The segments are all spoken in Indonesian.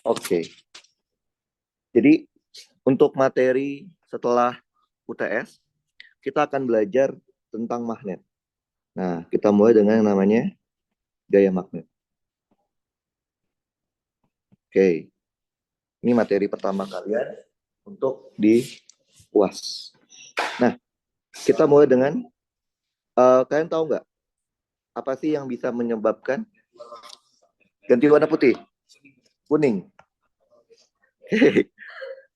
Oke. Jadi untuk materi setelah UTS, kita akan belajar tentang magnet. Nah, kita mulai dengan yang namanya gaya magnet. Oke. Ini materi pertama kalian untuk di UAS. Nah, kita mulai dengan kalian tahu nggak apa sih yang bisa menyebabkan ganti warna putih, kuning?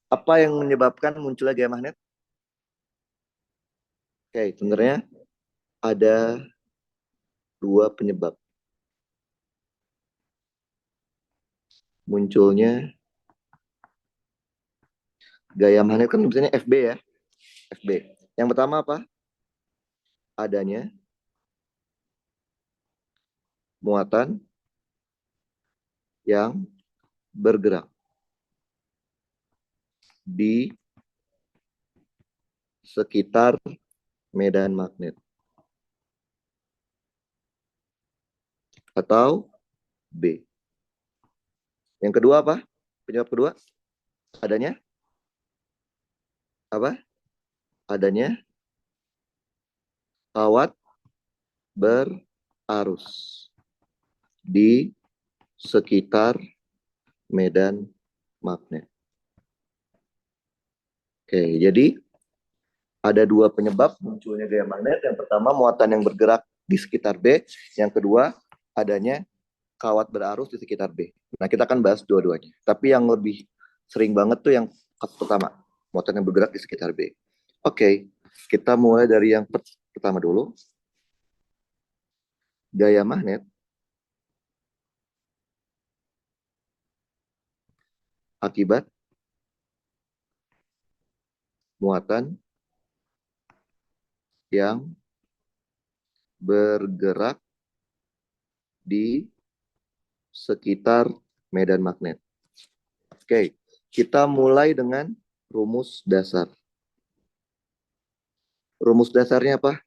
Apa yang menyebabkan munculnya gaya magnet? Oke, sebenarnya ada dua penyebab munculnya gaya magnet, kan misalnya FB ya, FB. Yang pertama apa? Adanya muatan yang bergerak di sekitar medan magnet. Atau B. Yang kedua apa? Penyebab kedua, adanya apa? Adanya kawat berarus di sekitar medan magnet. Oke, jadi ada dua penyebab munculnya gaya magnet. Yang pertama, muatan yang bergerak di sekitar B. Yang kedua, adanya kawat berarus di sekitar B. Nah, kita akan bahas dua-duanya. Tapi yang lebih sering banget tuh yang pertama, muatan yang bergerak di sekitar B. Oke, kita mulai dari yang pertama dulu. Gaya magnet akibat muatan yang bergerak di sekitar medan magnet. Oke, kita mulai dengan rumus dasar. Rumus dasarnya apa?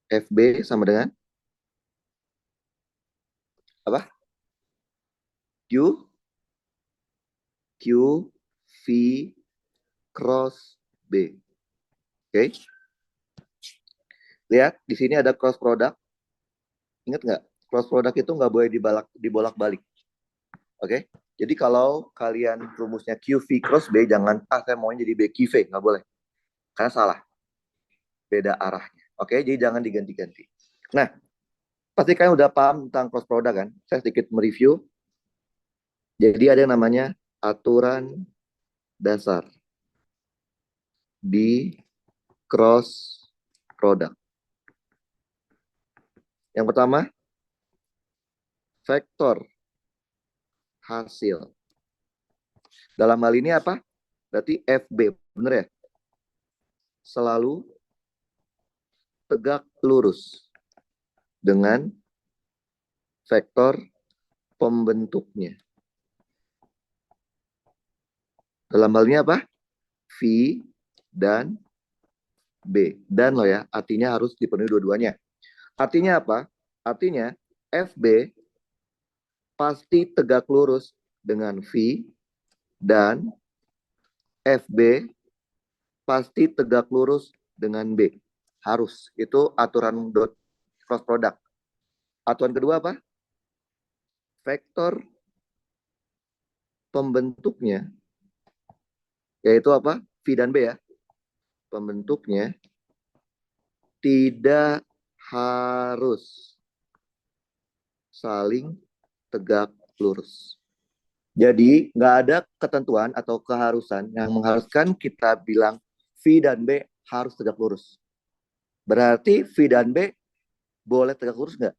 FB sama dengan apa? Q, Q, V, cross B. Oke. Lihat, di sini ada cross product. Ingat nggak? Cross product itu nggak boleh dibolak-balik. Oke. Jadi kalau kalian rumusnya QV cross B, jangan, saya maunya jadi BQV. Nggak boleh. Karena salah. Beda arahnya. Oke, jadi jangan diganti-ganti. Nah, pasti kalian udah paham tentang cross product kan? Saya sedikit mereview. Jadi ada yang namanya aturan dasar di cross product. Yang pertama, vektor hasil. Dalam hal ini apa? Berarti FB, bener ya? Selalu tegak lurus dengan vektor pembentuknya. Dalam hal ini apa? V dan B. Dan loh ya, artinya harus dipenuhi dua-duanya. Artinya apa? Artinya FB pasti tegak lurus dengan V dan FB pasti tegak lurus dengan B. Harus. Itu aturan cross product. Aturan kedua apa? Vektor pembentuknya, yaitu apa? V dan B ya. Pembentuknya tidak harus saling tegak lurus. Jadi nggak ada ketentuan atau keharusan yang mengharuskan kita bilang V dan B harus tegak lurus. Berarti V dan B boleh tegak lurus nggak?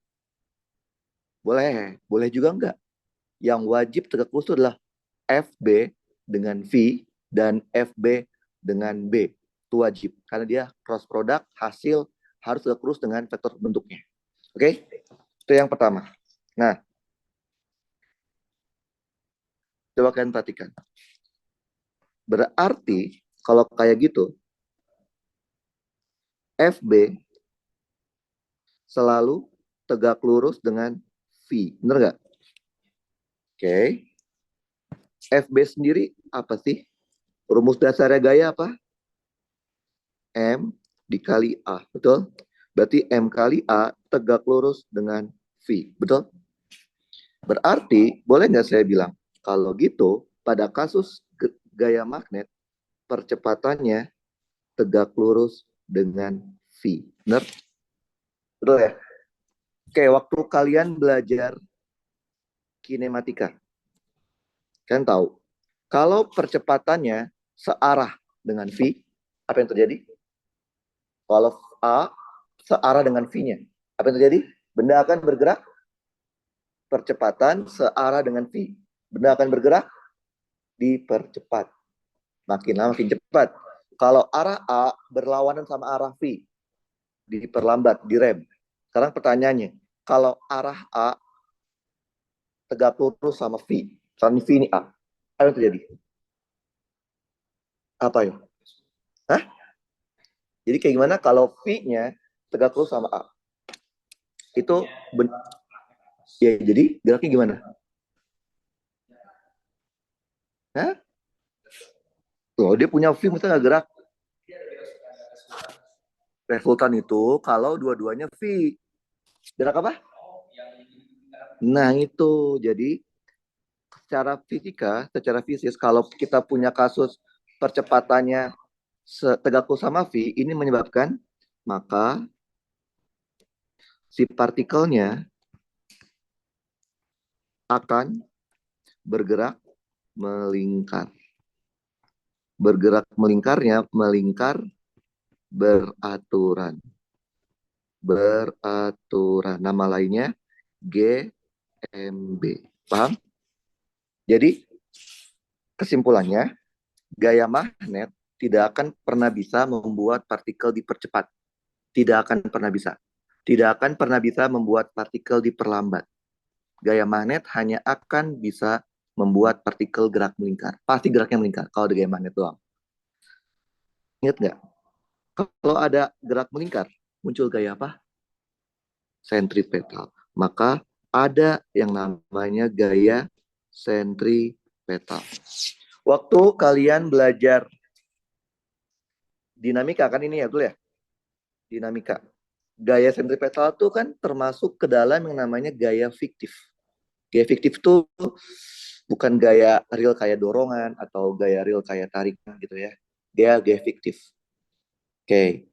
Boleh, boleh juga nggak. Yang wajib tegak lurus itu adalah FB dengan V dan FB dengan B. Itu wajib, karena dia cross product, hasil harus tegak lurus dengan vektor bentuknya. Oke? Itu yang pertama. Nah, coba kalian perhatikan. Berarti kalau kayak gitu, FB selalu tegak lurus dengan V. Bener nggak? Oke. FB sendiri apa sih? Rumus dasarnya gaya apa? M dikali A, betul? Berarti M kali A tegak lurus dengan V, betul? Berarti, boleh nggak saya bilang, kalau gitu, pada kasus gaya magnet, percepatannya tegak lurus dengan V. Benar? Betul ya? Oke, waktu kalian belajar kinematika, kalian tahu, kalau percepatannya searah dengan V, apa yang terjadi? Kalau A searah dengan V-nya, apa yang terjadi? Benda akan bergerak, percepatan searah dengan V. Benda akan bergerak, dipercepat. Makin lama makin cepat. Kalau arah A berlawanan sama arah V, diperlambat, direm. Sekarang pertanyaannya, kalau arah A tegak lurus sama V, misalnya V ini A, apa yang terjadi? Apa ya? Hah? Jadi kayak gimana kalau V-nya tegak lurus sama A? Itu ya, jadi geraknya gimana? Hah? Loh, dia punya V, masa nggak gerak? Resultan itu kalau dua-duanya V. Gerak apa? Nah, itu. Jadi secara fisika, secara fisis, kalau kita punya kasus percepatannya tegak lurus sama V, ini menyebabkan maka si partikelnya akan bergerak melingkar. Bergerak melingkarnya melingkar beraturan. Beraturan. Nama lainnya GMB. Paham? Jadi kesimpulannya, gaya magnet tidak akan pernah bisa membuat partikel dipercepat. Tidak akan pernah bisa. Tidak akan pernah bisa membuat partikel diperlambat. Gaya magnet hanya akan bisa membuat partikel gerak melingkar. Pasti geraknya melingkar kalau ada gaya magnet doang. Ingat nggak? Kalau ada gerak melingkar, muncul gaya apa? Sentripetal. Maka ada yang namanya gaya sentripetal. Waktu kalian belajar dinamika, kan ini ya dulu ya? Dinamika. Gaya sentripetal itu kan termasuk ke dalam yang namanya gaya fiktif. Gaya fiktif itu bukan gaya real kayak dorongan atau gaya real kayak tarikan gitu ya. Dia gaya fiktif. Oke.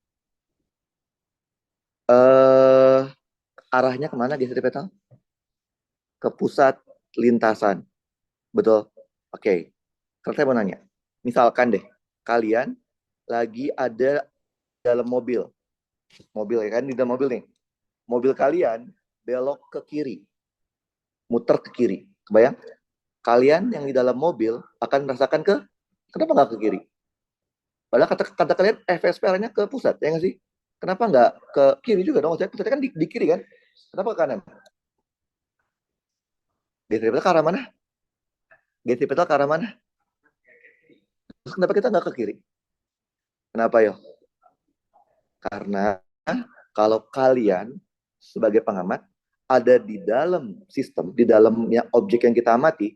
Arahnya kemana gaya sentripetal? Ke pusat lintasan. Betul? Oke. Sekarang saya mau nanya. Misalkan deh, kalian lagi ada dalam mobil. Mobil ya kan, di dalam mobil nih. Mobil kalian belok ke kiri. Muter ke kiri. Kebayang? Kalian yang di dalam mobil akan merasakan kenapa nggak ke kiri? Padahal kata kalian FSP-nya ke pusat, ya nggak sih? Kenapa nggak ke kiri juga dong? Pusatnya kan di kiri kan? Kenapa ke kanan? GTP ke arah mana? GTP ke arah mana? Terus kenapa kita nggak ke kiri? Kenapa yo? Karena kalau kalian sebagai pengamat ada di dalam sistem, di dalamnya objek yang kita amati,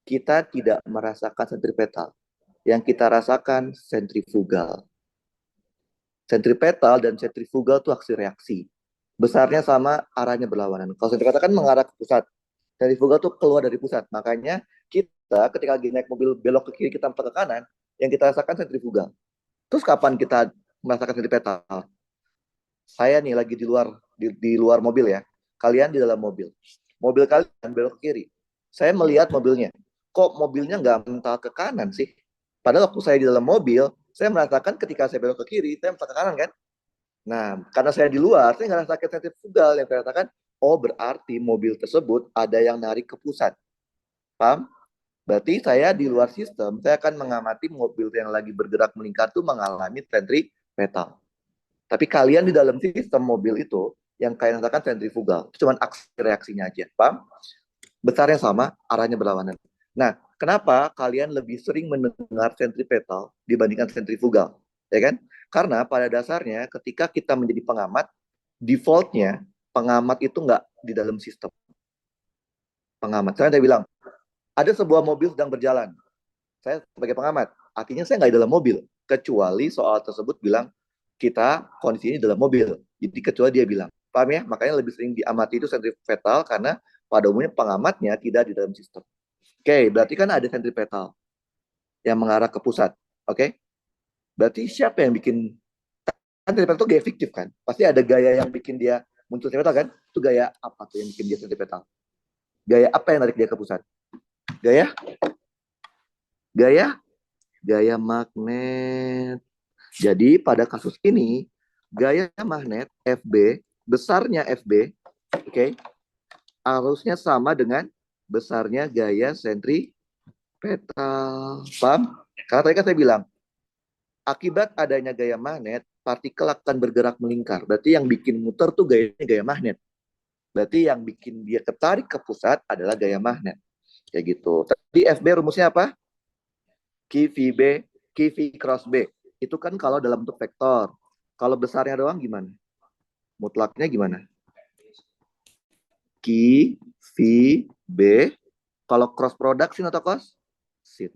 kita tidak merasakan sentripetal. Yang kita rasakan sentrifugal. Sentripetal dan sentrifugal itu aksi reaksi. Besarnya sama, arahnya berlawanan. Kalau sentripetal kan mengarah ke pusat. Sentrifugal itu keluar dari pusat. Makanya kita ketika lagi naik mobil belok ke kiri, kita ke kanan, yang kita rasakan sentrifugal. Terus kapan kita merasakan sentripetal? Saya nih lagi di luar mobil ya. Kalian di dalam mobil. Mobil kalian belok ke kiri. Saya melihat mobilnya. Kok mobilnya nggak mental ke kanan sih? Padahal waktu saya di dalam mobil, saya merasakan ketika saya belok ke kiri, saya mental ke kanan kan? Nah, karena saya di luar, saya nggak rasakan sentrifugal. Yang saya rasakan, oh berarti mobil tersebut ada yang narik ke pusat. Paham? Berarti saya di luar sistem, saya akan mengamati mobil yang lagi bergerak melingkar itu mengalami sentripetal. Tapi kalian di dalam sistem mobil itu, yang kalian rasakan sentrifugal. Itu cuma aksi reaksinya aja. Paham? Besarnya sama, arahnya berlawanan. Nah, kenapa kalian lebih sering mendengar sentripetal dibandingkan sentrifugal? Ya kan? Karena pada dasarnya ketika kita menjadi pengamat, defaultnya pengamat itu nggak di dalam sistem. Pengamat. Saya bilang, Ada sebuah mobil sedang berjalan. Saya sebagai pengamat, artinya saya nggak di dalam mobil. Kecuali soal tersebut bilang, kita kondisi ini dalam mobil. Jadi kecuali dia bilang. Paham ya? Makanya lebih sering diamati itu sentripetal karena pada umumnya pengamatnya tidak di dalam sistem. Oke, berarti kan ada sentripetal yang mengarah ke pusat. Oke? Berarti siapa yang bikin kan sentripetal itu gaya fiktif kan? Pasti ada gaya yang bikin dia muncul sentripetal kan? Itu gaya apa tuh yang bikin dia sentripetal? Gaya apa yang narik dia ke pusat? Gaya gaya gaya magnet. Jadi pada kasus ini gaya magnet FB besarnya FB, oke, okay, harusnya sama dengan besarnya gaya sentripetal. Paham? Karena tadi kan saya bilang akibat adanya gaya magnet partikel akan bergerak melingkar. Berarti yang bikin muter tuh gaya magnet. Berarti yang bikin dia ketarik ke pusat adalah gaya magnet. Kayak gitu. Tadi FB rumusnya apa? QVB, QV cross B. Itu kan kalau dalam bentuk vektor. Kalau besarnya doang gimana? Mutlaknya gimana? Q, V, B. Kalau cross product sin atau cos? Sin.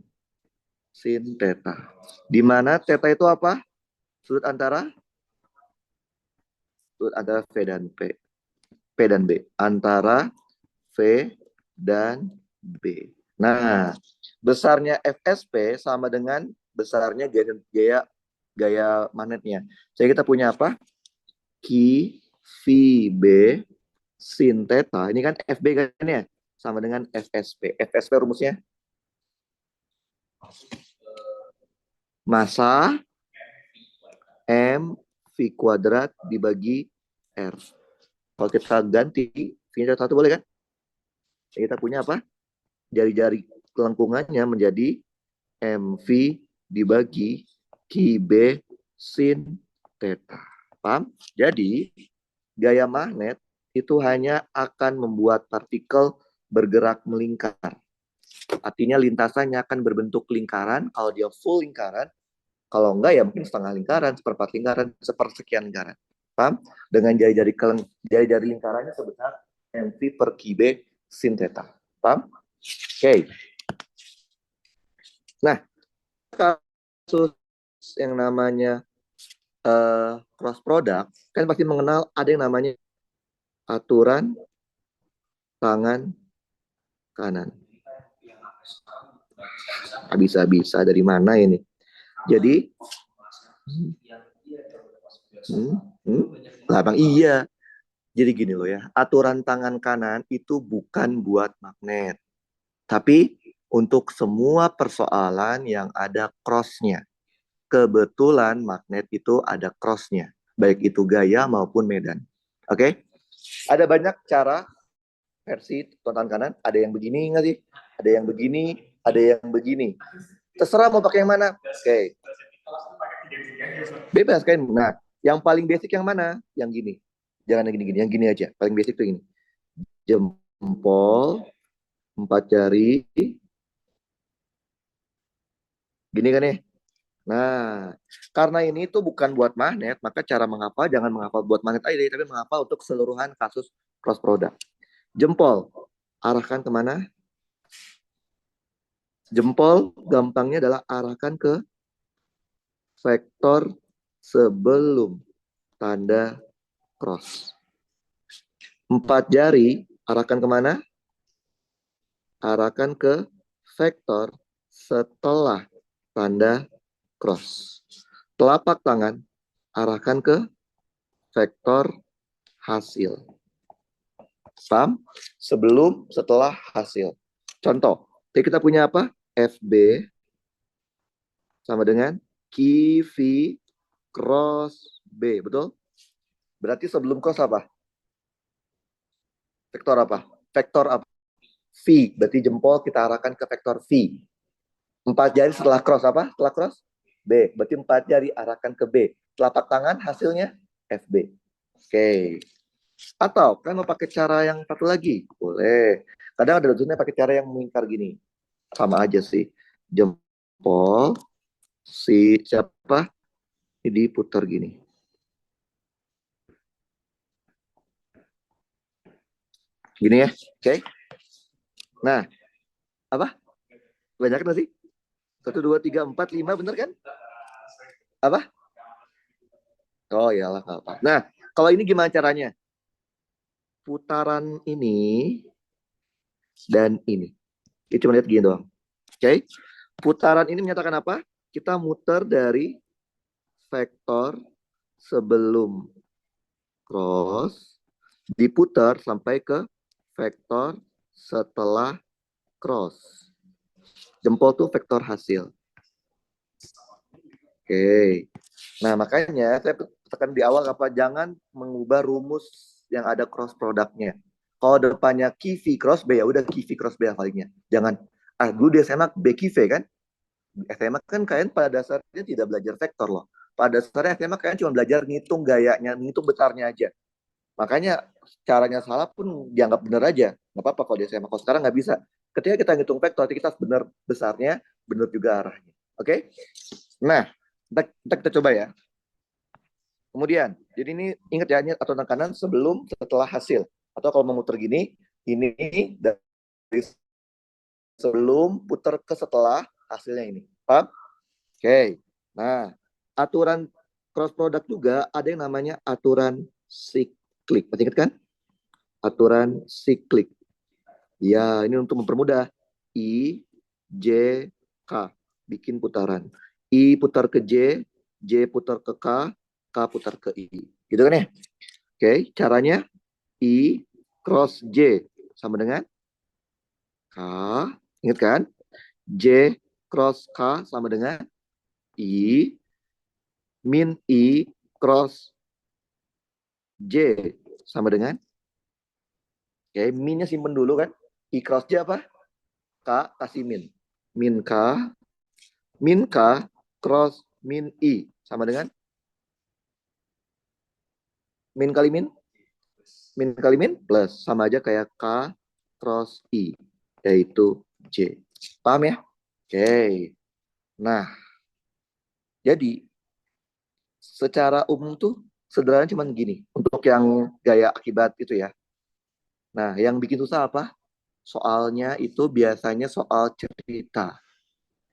Sin theta. Di mana theta itu apa? Sudut antara V dan P. P dan B. Antara V dan B. Nah, besarnya FSP sama dengan besarnya gaya magnetnya. Jadi kita punya apa? Q V B sin theta. Ini kan FB kan ya? Sama dengan FSP. FSP rumusnya massa M V kuadrat dibagi R. Kalau kita ganti V-nya satu boleh kan? Jadi kita punya apa? Jari-jari kelengkungannya menjadi MV dibagi QB sin theta. Paham? Jadi gaya magnet itu hanya akan membuat partikel bergerak melingkar. Artinya lintasannya akan berbentuk lingkaran. Kalau dia full lingkaran, kalau enggak ya mungkin setengah lingkaran, seperempat lingkaran, sepersekian lingkaran. Paham? Dengan jari-jari lingkarannya sebesar MV per QB sin theta. Paham? Oke. Okay. Nah, kasus yang namanya cross product kan pasti mengenal ada yang namanya aturan tangan kanan. Bisa-bisa dari mana ini? Jadi, Bang, iya. Jadi gini loh ya, aturan tangan kanan itu bukan buat magnet, tapi untuk semua persoalan yang ada cross-nya. Kebetulan magnet itu ada cross-nya, baik itu gaya maupun medan. Oke? Ada banyak cara versi tangan kanan, ada yang begini nggak sih? Ada yang begini, ada yang begini. Terserah mau pakai yang mana. Oke. Bebas kan? Nah, yang paling basic yang mana? Yang gini. Jangan yang gini-gini, yang gini aja. Paling basic tuh ini. Jempol, 4 jari. Gini kan ya? Nah, karena ini tuh bukan buat magnet, maka cara menghafal jangan menghafal buat magnet aja, tapi menghafal untuk keseluruhan kasus cross product. Jempol, arahkan kemana? Jempol gampangnya adalah arahkan ke vektor sebelum tanda cross. 4 jari, arahkan kemana? Arahkan ke vektor setelah tanda cross. Telapak tangan, arahkan ke vektor hasil. Paham? Sebelum, setelah hasil. Contoh, jadi kita punya apa? FB sama dengan QV cross B, betul? Berarti sebelum cross apa? Vektor apa? Vektor apa? V, berarti jempol kita arahkan ke vektor V. 4 jari setelah cross apa? Setelah cross? B, berarti 4 jari arahkan ke B. Telapak tangan hasilnya FB. Oke. Atau kan mau pakai cara yang satu lagi? Boleh. Kadang ada dosennya pakai cara yang melingkar gini. Sama aja sih. Jempol, si siapa? Ini putar gini. Gini ya, oke. Nah, Apa? Banyak nggak sih? 1, 2, 3, 4, 5, bener kan? Apa? Oh iyalah, nggak apa. Nah, kalau ini gimana caranya? Putaran ini dan ini. Kita cuma lihat gini doang. Oke? Putaran ini menyatakan apa? Kita muter dari vektor sebelum cross, diputar sampai ke vektor setelah cross. Jempol tuh vektor hasil. Oke. Nah, makanya saya tekan di awal apa? Jangan mengubah rumus yang ada cross produknya. Kalau depannya Q V cross B, ya udah Q V cross B palingnya. Jangan, dulu di SMA B Q V kan? SMA kan kalian pada dasarnya tidak belajar vektor loh. Pada dasarnya SMA kalian cuma belajar ngitung gayanya, ngitung besarnya aja. Makanya caranya salah pun dianggap benar aja. Nggak apa-apa kalau di SMA. Kalau sekarang nggak bisa. Ketika kita ngitung vektor, kita harus benar besarnya, benar juga arahnya. Oke? Nah, kita coba ya. Kemudian, jadi ini ingat ya, atau kanan sebelum setelah hasil. Atau kalau memutar gini, ini dari sebelum putar ke setelah hasilnya ini. Paham? Oke. Nah, aturan cross product juga ada yang namanya aturan siklik. Masih ingat kan? Aturan siklik. Ya, ini untuk mempermudah. I, J, K. Bikin putaran. I putar ke J putar ke K putar ke I. Gitu kan ya? Oke, caranya I cross J sama dengan K. Ingat kan? J cross K sama dengan I min I cross J sama dengan, oke, minnya simpen dulu kan. I cross J apa? K kasih min. Min K cross min I sama dengan min kali min. Min kali min plus sama aja kayak K cross I, yaitu J. Paham ya? Oke. Nah, jadi secara umum tuh sederhana cuman gini. Untuk yang gaya akibat itu ya. Nah, yang bikin susah apa? Soalnya itu biasanya soal cerita.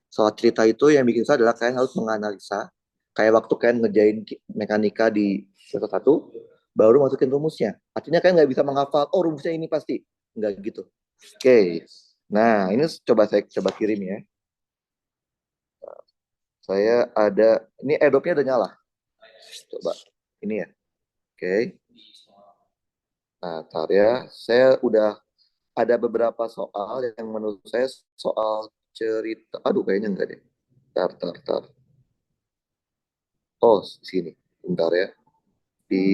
Soal cerita itu yang bikin susah adalah kalian harus menganalisa. Kayak waktu kalian ngerjain mekanika di semester 1, baru masukin rumusnya. Artinya kalian nggak bisa menghafal, oh rumusnya ini pasti. Nggak gitu. Oke. Nah, ini saya coba kirim ya. Saya ada, ini Adobe-nya udah nyala. Coba, ini ya. Oke. Nah, ntar ya. Saya udah ada beberapa soal yang menurut saya soal cerita. Aduh, kayaknya enggak deh. Tar. Oh, sini. Bentar ya. Di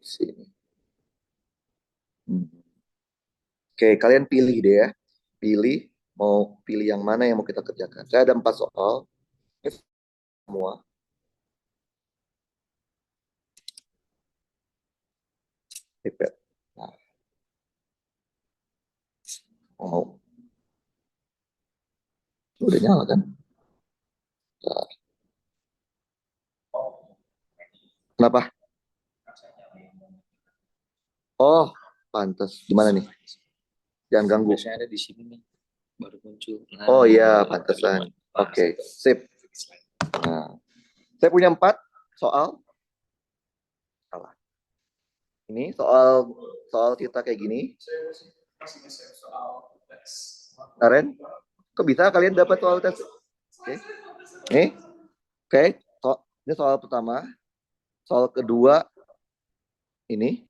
sini. Hmm. Oke, kalian pilih deh ya. Pilih, mau pilih yang mana yang mau kita kerjakan. Saya ada 4 soal. Ini semua. iPad. Nah, mau. Udah nyala kan? Nah, kenapa? Oh, pantas. Gimana nih? Jangan ganggu. Biasanya ada di sini nih, baru muncul. Nah, oh iya, pantesan. Oke, sip. Nah, saya punya 4 soal. Salah. Ini soal cerita kayak gini. Karen, kok bisa kalian dapat soal tes? Oke. Nih, oke. Ini soal pertama. Soal kedua ini.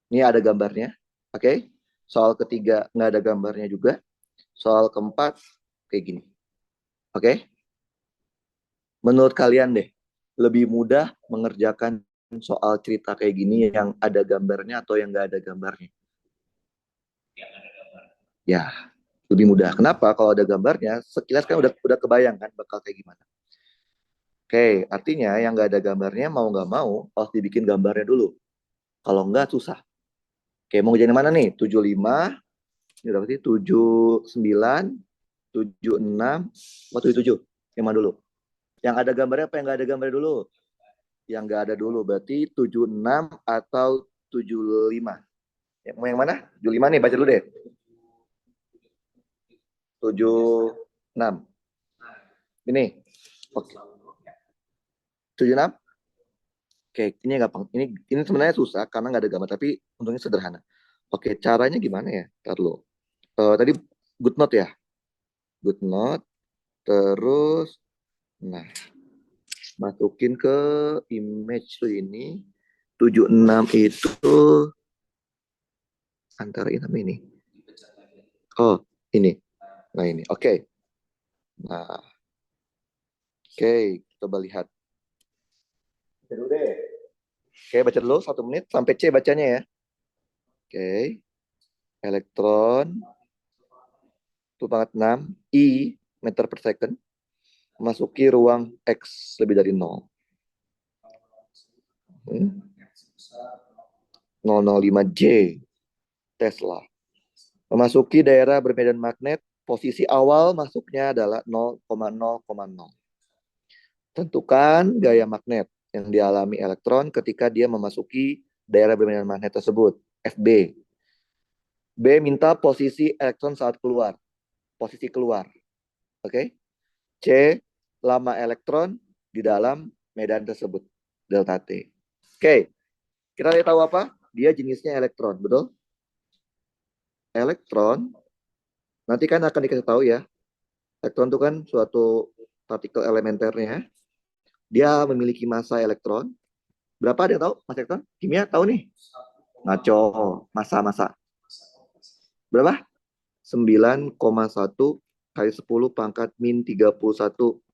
Ini ada gambarnya. Oke. Soal ketiga nggak ada gambarnya juga. Soal keempat kayak gini. Oke. Menurut kalian deh, lebih mudah mengerjakan soal cerita kayak gini yang ada gambarnya atau yang nggak ada gambarnya? Ya, lebih mudah. Kenapa? Kalau ada gambarnya, sekilas kan udah kebayang kan bakal kayak gimana. Oke, artinya yang nggak ada gambarnya mau nggak mau harus dibikin gambarnya dulu. Kalau nggak susah. Oke, mau ngerjain yang mana nih? 75, ini berapa sih? 79, 76, atau 77? Yang mana dulu? Yang ada gambarnya apa yang nggak ada gambarnya dulu? Yang nggak ada dulu, berarti 76 atau 75. Ya, mau yang mana? 75 nih, baca dulu deh. 76. Ini. Oke. 76. Oke, ini gampang. Ini sebenarnya susah karena nggak ada gambar, tapi untungnya sederhana. Oke, caranya gimana ya? Ntar dulu. Tadi good note ya. Good note. Terus, nah, masukin ke image tuh ini. 76 itu antara ini. Oh, ini. Nah, ini. Oke. Nah, oke. Coba lihat. Baca dulu deh. Oke, baca dulu 1 menit sampai C bacanya ya. Oke. Elektron 2,6 I meter per second memasuki ruang X lebih dari 0. 005 J Tesla. Memasuki daerah bermedan magnet, posisi awal masuknya adalah 0,0,0. Tentukan gaya magnet yang dialami elektron ketika dia memasuki daerah bermedan magnet tersebut, FB. B minta posisi elektron saat keluar, posisi keluar. Oke. C lama elektron di dalam medan tersebut, delta T. Oke. Kita lihat tahu apa? Dia jenisnya elektron, betul? Elektron nanti kan akan dikasih tahu ya. Elektron itu kan suatu partikel elementernya. Dia memiliki massa elektron. Berapa ada yang tahu massa elektron? Kimia tahu nih. Ngaco. Massa. Berapa? 9,1 kali 10 pangkat min 31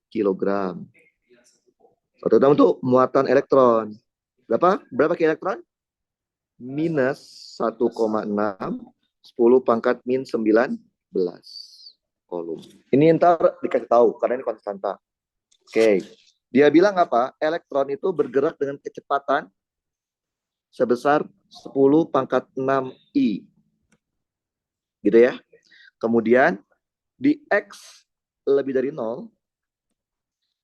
kilogram. Satu gram itu muatan elektron. Berapa kilo elektron? Minus 1,6 10 pangkat min 19 kolom. Ini ntar dikasih tahu karena ini konstanta. Oke. Dia bilang apa? Elektron itu bergerak dengan kecepatan sebesar 10 pangkat 6 I. Gitu ya. Kemudian di X lebih dari 0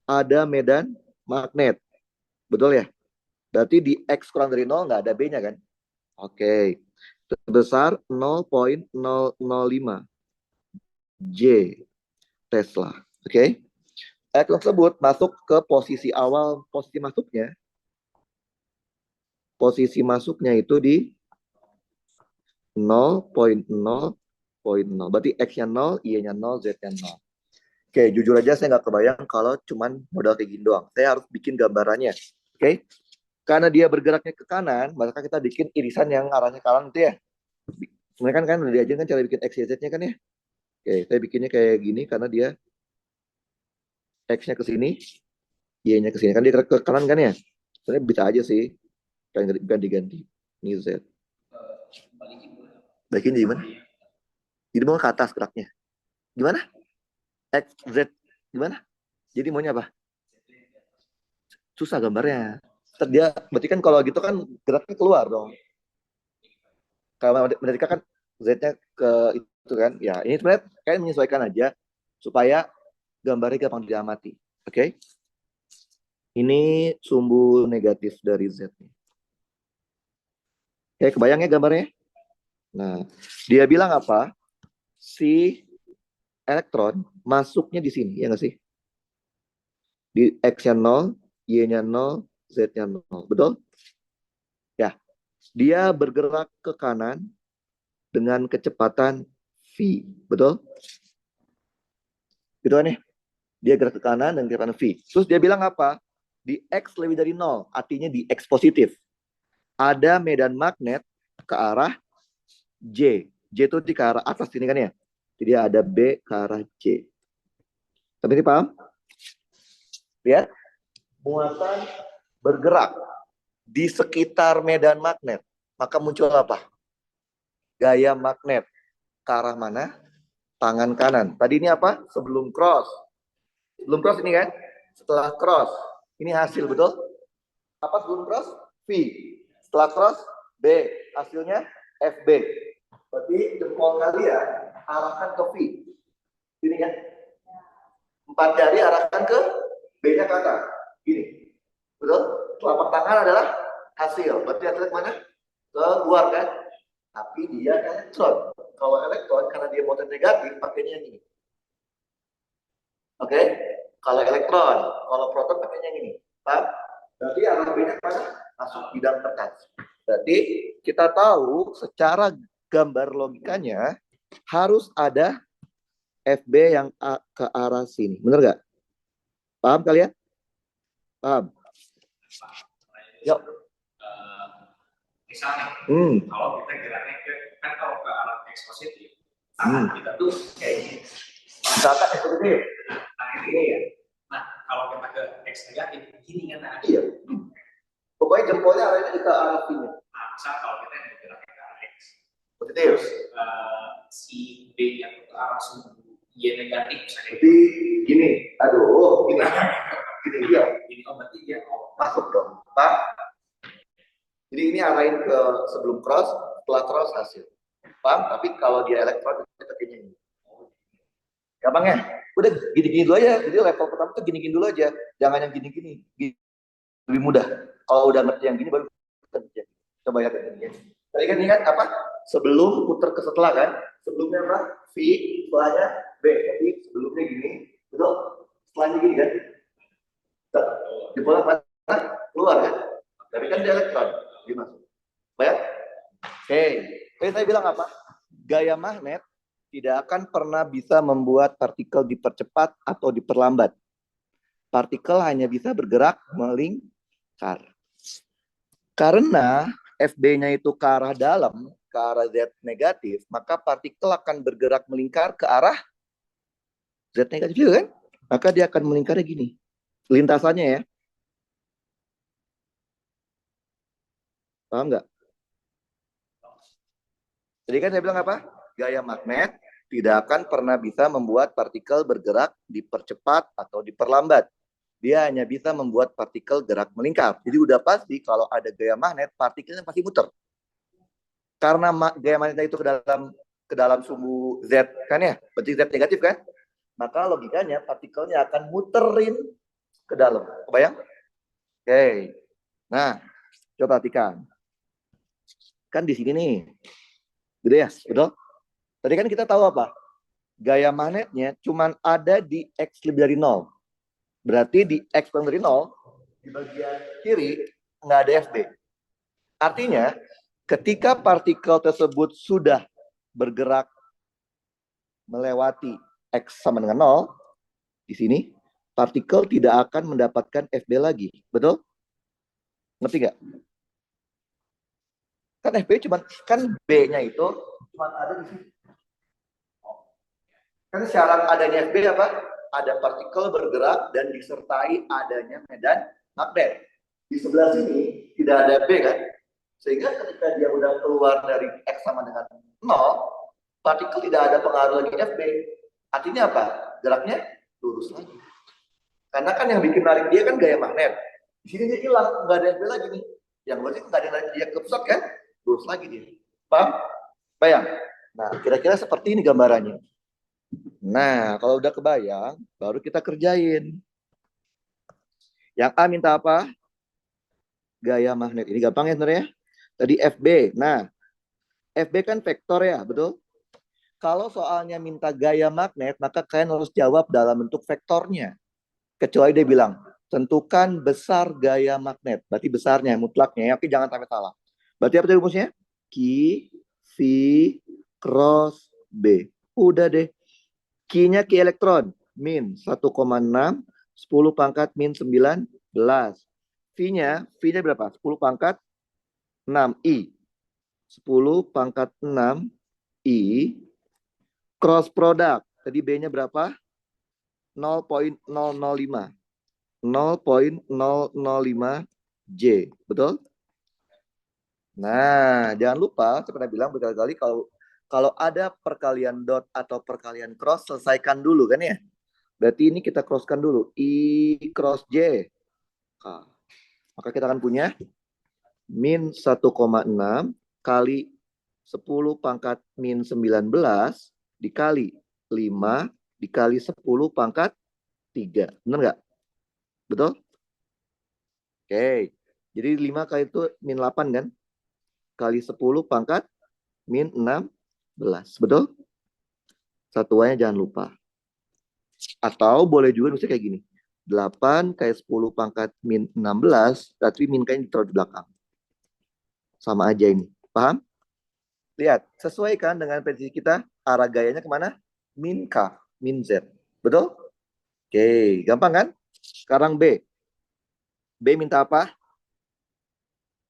ada medan magnet. Betul ya? Berarti di X kurang dari 0 nggak ada B-nya kan? Oke. Sebesar 0,005 J Tesla. Oke. Elektron tersebut masuk ke posisi awal, posisi masuknya itu di 0,0,0. Berarti X-nya 0, Y-nya 0, Z-nya 0. Oke, jujur aja saya nggak kebayang kalau cuman modal kayak gini doang. Saya harus bikin gambarannya. Oke. Karena dia bergeraknya ke kanan, maka kita bikin irisan yang arahnya kanan itu ya. Sebenarnya kan udah diajarin kan cara bikin X, Y, Z-nya kan ya. Oke, saya bikinnya kayak gini karena dia X-nya ke sini, Y-nya ke sini. Kan dia ke kanan kan ya. Sebenarnya bisa aja sih. Kan ganti-ganti. Ini Z. Balikin di mana? Jadi mau ke atas geraknya. Gimana? X, Z. Gimana? Jadi maunya apa? Susah gambarnya. Dia berarti kan kalau gitu kan geraknya keluar dong. Kalau Amerika kan Z-nya ke itu kan. Ya, ini sebenarnya kayak menyesuaikan aja supaya gambarnya gampang diamati. Oke. Ini sumbu negatif dari Z. Oke, kebayang ya gambarnya? Nah, dia bilang apa? Si elektron masuknya di sini, ya nggak sih? Di X-nya 0, Y-nya 0, Z-nya 0. Betul? Ya. Dia bergerak ke kanan dengan kecepatan V. Betul? Gitu kan ya? Dia gerak ke kanan dengan kecepatan V. Terus dia bilang apa? Di X lebih dari 0. Artinya di X positif. Ada medan magnet ke arah J. J itu di ke arah atas ini kan ya? Jadi ada B ke arah J. Sampai ini paham? Lihat. Muatan bergerak di sekitar medan magnet. Maka muncul apa? Gaya magnet. Ke arah mana? Tangan kanan. Tadi ini apa? Sebelum cross. Sebelum cross ini kan? Setelah cross. Ini hasil, betul? Apa sebelum cross? V. Setelah cross, B. Hasilnya FB. Berarti jempol kalian arahkan ke V. Ini kan? 4 jari arahkan ke B-nya ke atas. Gini. Betul? Telapak tangan adalah hasil. Berarti hasilnya kemana? Keluar kan? Tapi dia elektron. Kalau elektron, karena dia muatan negatif, pakainya yang ini. Oke? Kalau elektron, kalau proton pakainya gini. Paham? Berarti arah B-nya mana? Masuk bidang terkas. Berarti kita tahu secara gambar logikanya harus ada FB yang ke arah sini. Benar nggak? Paham kalian? Paham? Yuk. Misalnya, kalau kita geraknya kan kalau ke arah X positif, kita tuh kayak gini. Misalkan X positif. Nah ini ya. Nah kalau kita ke X negatif, gini kan? Iya. Pokoknya jempolnya arahnya ke arah sini. Nah, misal kalau kita yang geraknya ke arah X positif, si B yang ke arah sumbu Y negatif misalnya. Jadi gini, aduh, gini, gini dia. Ini berarti dia masuk dong, Pak. Jadi ini arahin ke sebelum cross, setelah cross hasil. Paham? Tapi kalau dia elektron kita kayaknya ini. Gampang ya? Udah gini-gini dulu aja. Jadi level pertama tuh gini-gini dulu aja. Jangan yang gini-gini. Lebih mudah. Kalau udah ngerti yang gini baru kerja. Coba ya gini. Tadi kan ingat apa? Sebelum putar ke setelah kan? Sebelumnya apa? V, setelahnya B. Jadi sebelumnya gini, betul? Setelahnya gini kan? Di bola mana? Keluar kan? Tapi kan dia elektron. Dia masuk. Baik? Oke. Tadi saya bilang apa? Gaya magnet tidak akan pernah bisa membuat partikel dipercepat atau diperlambat. Partikel hanya bisa bergerak melingkar. Karena FB-nya itu ke arah dalam, ke arah Z negatif, maka partikel akan bergerak melingkar ke arah Z negatif juga kan? Maka dia akan melingkarnya gini. Lintasannya ya. Paham nggak? Jadi kan saya bilang apa? Gaya magnet tidak akan pernah bisa membuat partikel bergerak dipercepat atau diperlambat. Dia hanya bisa membuat partikel gerak melingkar. Jadi udah pasti kalau ada gaya magnet, partikelnya pasti muter. Karena gaya magnetnya itu ke dalam sumbu Z kan ya, berarti Z negatif kan? Maka logikanya partikelnya akan muterin ke dalam. Kebayang? Oke. Nah, coba perhatikan. Kan di sini nih. Gitu ya, betul? Tadi kan kita tahu apa? Gaya magnetnya cuma ada di X lebih dari 0. Berarti di X kurang dari 0, di bagian kiri nggak ada FB. Artinya, ketika partikel tersebut sudah bergerak melewati X sama dengan 0, di sini, partikel tidak akan mendapatkan FB lagi. Betul? Ngerti nggak? Kan FB kan B-nya itu cuma ada di sini. Kan syarat adanya FB apa? Ada partikel bergerak dan disertai adanya medan magnet. Di sebelah sini tidak ada B kan? Sehingga ketika dia udah keluar dari X sama dengan 0, partikel tidak ada pengaruh lagi FB. Artinya apa? Geraknya lurus lagi. Karena kan yang bikin narik dia kan gaya magnet. Di sini dia hilang, nggak ada FB lagi nih. Yang berarti nggak ada narik dia ke pusat kan? Lurus lagi dia. Paham? Bayang? Nah, kira-kira seperti ini gambarannya. Nah, kalau udah kebayang, baru kita kerjain. Yang A minta apa? Gaya magnet. Ini gampang ya sebenarnya. Tadi FB. Nah, FB kan vektor ya, betul? Kalau soalnya minta gaya magnet, maka kalian harus jawab dalam bentuk vektornya. Kecuali dia bilang, tentukan besar gaya magnet. Berarti besarnya, mutlaknya. Oke, jangan sampai salah. Berarti apa rumusnya? Q, V, cross, B. Udah deh. Q-nya Q elektron, min 1,6, 10 pangkat min 19. V-nya berapa? 10 pangkat 6 I. 10 pangkat 6 I. Cross product. Tadi B-nya berapa? 0,005. 0,005 J. Betul? Nah, jangan lupa, saya pernah bilang berkali-kali kalau ada perkalian dot atau perkalian cross, selesaikan dulu kan ya. Berarti ini kita crosskan dulu. I cross J. Nah, maka kita akan punya min 1,6 kali 10 pangkat min 19 dikali 5 dikali 10 pangkat 3. Benar nggak? Betul? Oke. Jadi 5 kali itu min 8 kan? Kali 10 pangkat min 16. Betul? Satuannya jangan lupa. Atau boleh juga misalnya kayak gini. 8 kali 10 pangkat min 16, tapi min K-nya ditaruh di belakang. Sama aja ini. Paham? Lihat, sesuaikan dengan prediksi kita, arah gayanya kemana? Min K, min Z. Betul? Oke, gampang kan? Sekarang B. B minta apa?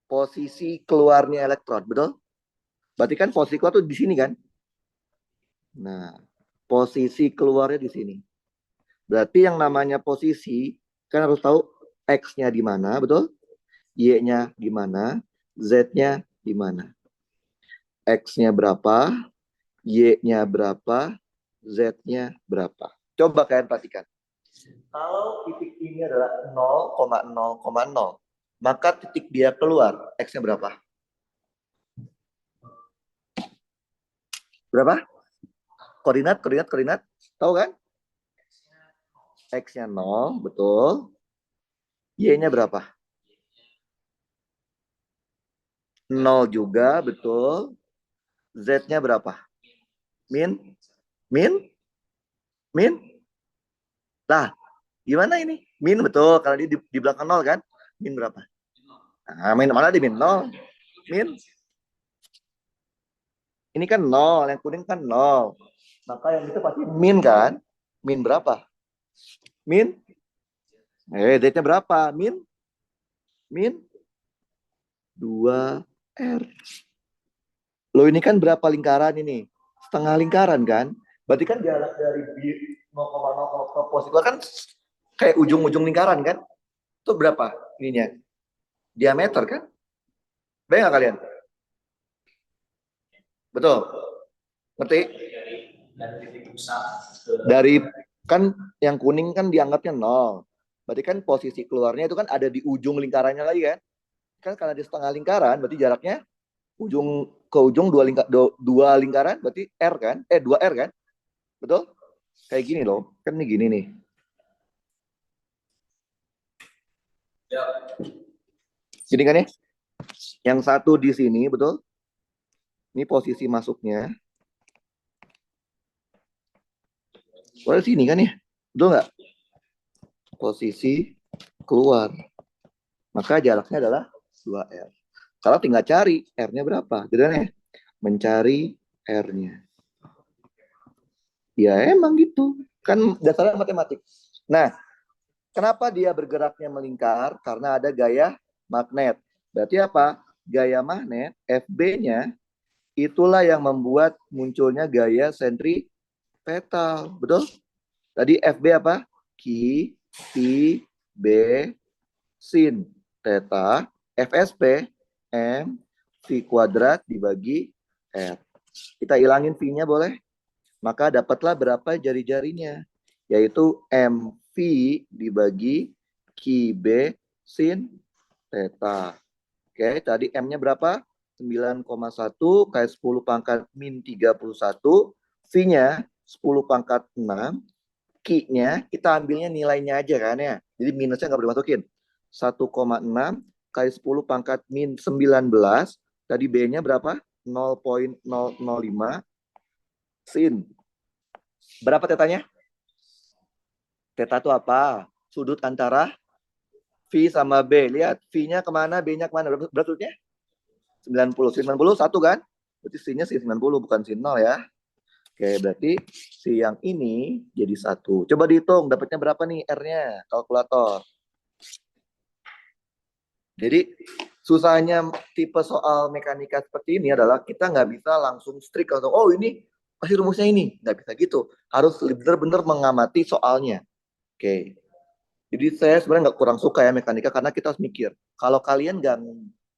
Posisi keluarnya elektron, betul? Berarti kan posisi keluar tuh di sini kan? Nah, posisi keluarnya di sini. Berarti yang namanya posisi, kan harus tahu X-nya di mana, betul? Y-nya di mana? Z-nya di mana? X-nya berapa? Y-nya berapa? Z-nya berapa? Coba kalian perhatikan. Kalau titik ini adalah 0,0,0, maka titik dia keluar, X-nya berapa? Berapa? Koordinat. Tahu kan? X-nya 0, betul. Y-nya berapa? 0 juga, betul. Z-nya berapa? Min? Min? Min? Lah, gimana ini? Min, betul. Kalau di belakang 0 kan? Min berapa? Nah, min mana di min 0? Min? Ini kan 0, yang kuning kan 0. Maka yang itu pasti min kan? Min berapa? Min? Z-nya berapa? Min? Min? 2R. Loh ini kan berapa lingkaran ini? Setengah lingkaran kan? Berarti kan jarak dari 0,0 ke posisi keluar kan kayak ujung-ujung lingkaran kan? Itu berapa ininya? Diameter kan? Bayang nggak kalian? Betul? Ngerti? Dari kan yang kuning kan dianggapnya 0. Berarti kan posisi keluarnya itu kan ada di ujung lingkarannya lagi kan? Kan karena di setengah lingkaran berarti jaraknya ujung ke ujung dua lingkaran berarti R kan? 2R kan? Betul? Kayak gini loh. Kan ini gini nih. Gini kan ya? Yang satu di sini, betul? Ini posisi masuknya. Keluar sini kan ya? Betul nggak? Posisi keluar. Maka jaraknya adalah 2R. Kalau tinggal cari R-nya berapa? Gitu kan ya? Mencari R-nya. Ya emang gitu. Kan dasarnya matematik. Nah, kenapa dia bergeraknya melingkar? Karena ada gaya magnet. Berarti apa? Gaya magnet, FB-nya, itulah yang membuat munculnya gaya sentripetal. Betul? Tadi FB apa? Ki, Pi, B, sin, theta, FSP, M, V kuadrat dibagi R. Kita hilangin V-nya boleh? Maka dapatlah berapa jari-jarinya? Yaitu MV dibagi QB sin theta. Oke, tadi M-nya berapa? 9,1 kali 10 pangkat min 31. V-nya 10 pangkat 6. Q-nya kita ambilnya nilainya aja kan ya. Jadi minusnya nggak boleh masukin. 1,6 kali 10 pangkat min 19. Tadi B-nya berapa? 0,005 sin. Berapa tetanya? Teta itu apa? Sudut antara V sama B. Lihat, V-nya kemana, B-nya kemana. Berapa sudutnya? 90. Sin 90, 1 kan? Berarti sin-nya sin 90, bukan sin 0 ya. Oke, berarti si yang ini jadi 1. Coba dihitung, dapatnya berapa nih R-nya? Kalkulator. Jadi, susahnya tipe soal mekanika seperti ini adalah kita nggak bisa langsung strict atau oh ini pasti rumusnya ini. Nggak bisa gitu. Harus benar-benar mengamati soalnya. Oke. Jadi saya sebenarnya nggak kurang suka ya mekanika karena kita harus mikir. Kalau kalian nggak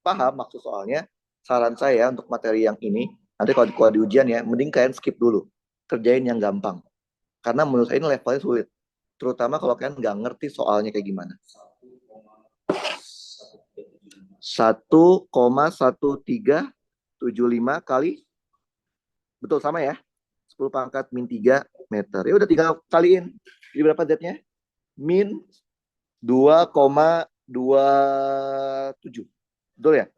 paham maksud soalnya, saran saya untuk materi yang ini, nanti kalau di ujian ya, mending kalian skip dulu. Kerjain yang gampang. Karena menurut saya ini levelnya sulit. Terutama kalau kalian nggak ngerti soalnya kayak gimana. 1,1375 kali, betul sama ya? 10 pangkat min 3 meter. Ya udah tinggal kaliin. Jadi berapa Z-nya? Min 2,27. Betul ya?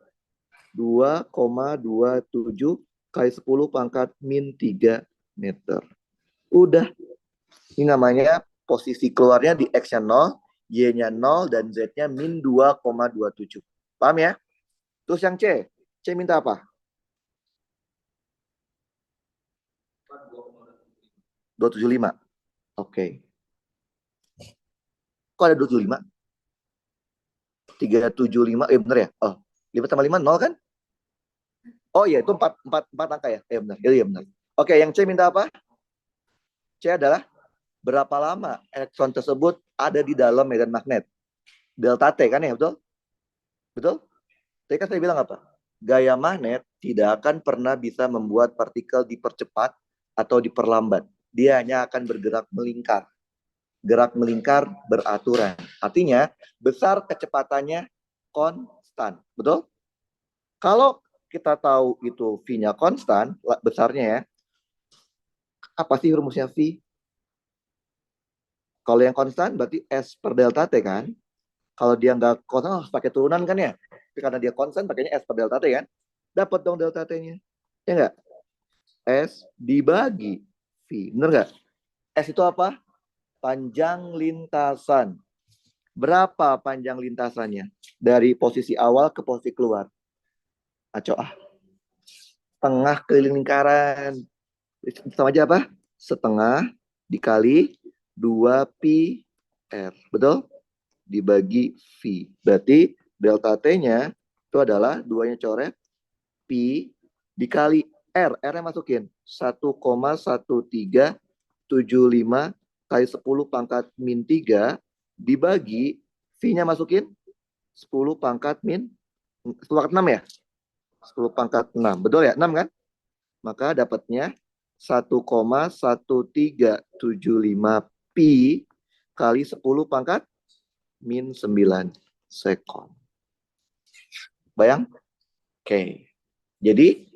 2,27 kali 10 pangkat min 3 meter. Udah. Ini namanya posisi keluarnya di X-nya 0, Y-nya 0, dan Z-nya min 2,27. Paham ya? Terus yang C. C minta apa? 275. Oke. Kok ada 275? 375, bener ya? Oh, 5 tambah 5, 0 kan? Oh iya, itu 4 angka ya? Benar. Iya, benar. Oke, yang C minta apa? C adalah berapa lama elektron tersebut ada di dalam medan magnet. Delta T kan ya, betul? Betul? Tadi kan saya bilang apa? Gaya magnet tidak akan pernah bisa membuat partikel dipercepat atau diperlambat. Dia hanya akan bergerak melingkar. Gerak melingkar beraturan. Artinya, besar kecepatannya konstan. Betul? Kalau kita tahu itu V-nya konstan, besarnya ya, apa sih rumusnya V? Kalau yang konstan berarti S per delta T kan? Kalau dia nggak konstan harus pakai turunan kan ya? Tapi karena dia konstan pakainya S per delta T kan? Dapat dong delta T-nya. Ya nggak? S dibagi V. Bener nggak? S itu apa? Panjang lintasan. Berapa panjang lintasannya? Dari posisi awal ke posisi keluar. Aco ah. Setengah keliling lingkaran. Sama aja apa? Setengah dikali 2 pi R. Betul? Dibagi V. Berarti delta T-nya itu adalah 2-nya coret pi dikali R. R-nya masukin 1,1375 kali 10 pangkat min 3 dibagi V-nya masukin 10 pangkat min 10 pangkat 6 ya? 10 pangkat 6. Betul ya? 6 kan? Maka dapatnya 1,1375 pi kali 10 pangkat min 9 sekon. Bayang? Oke. Jadi,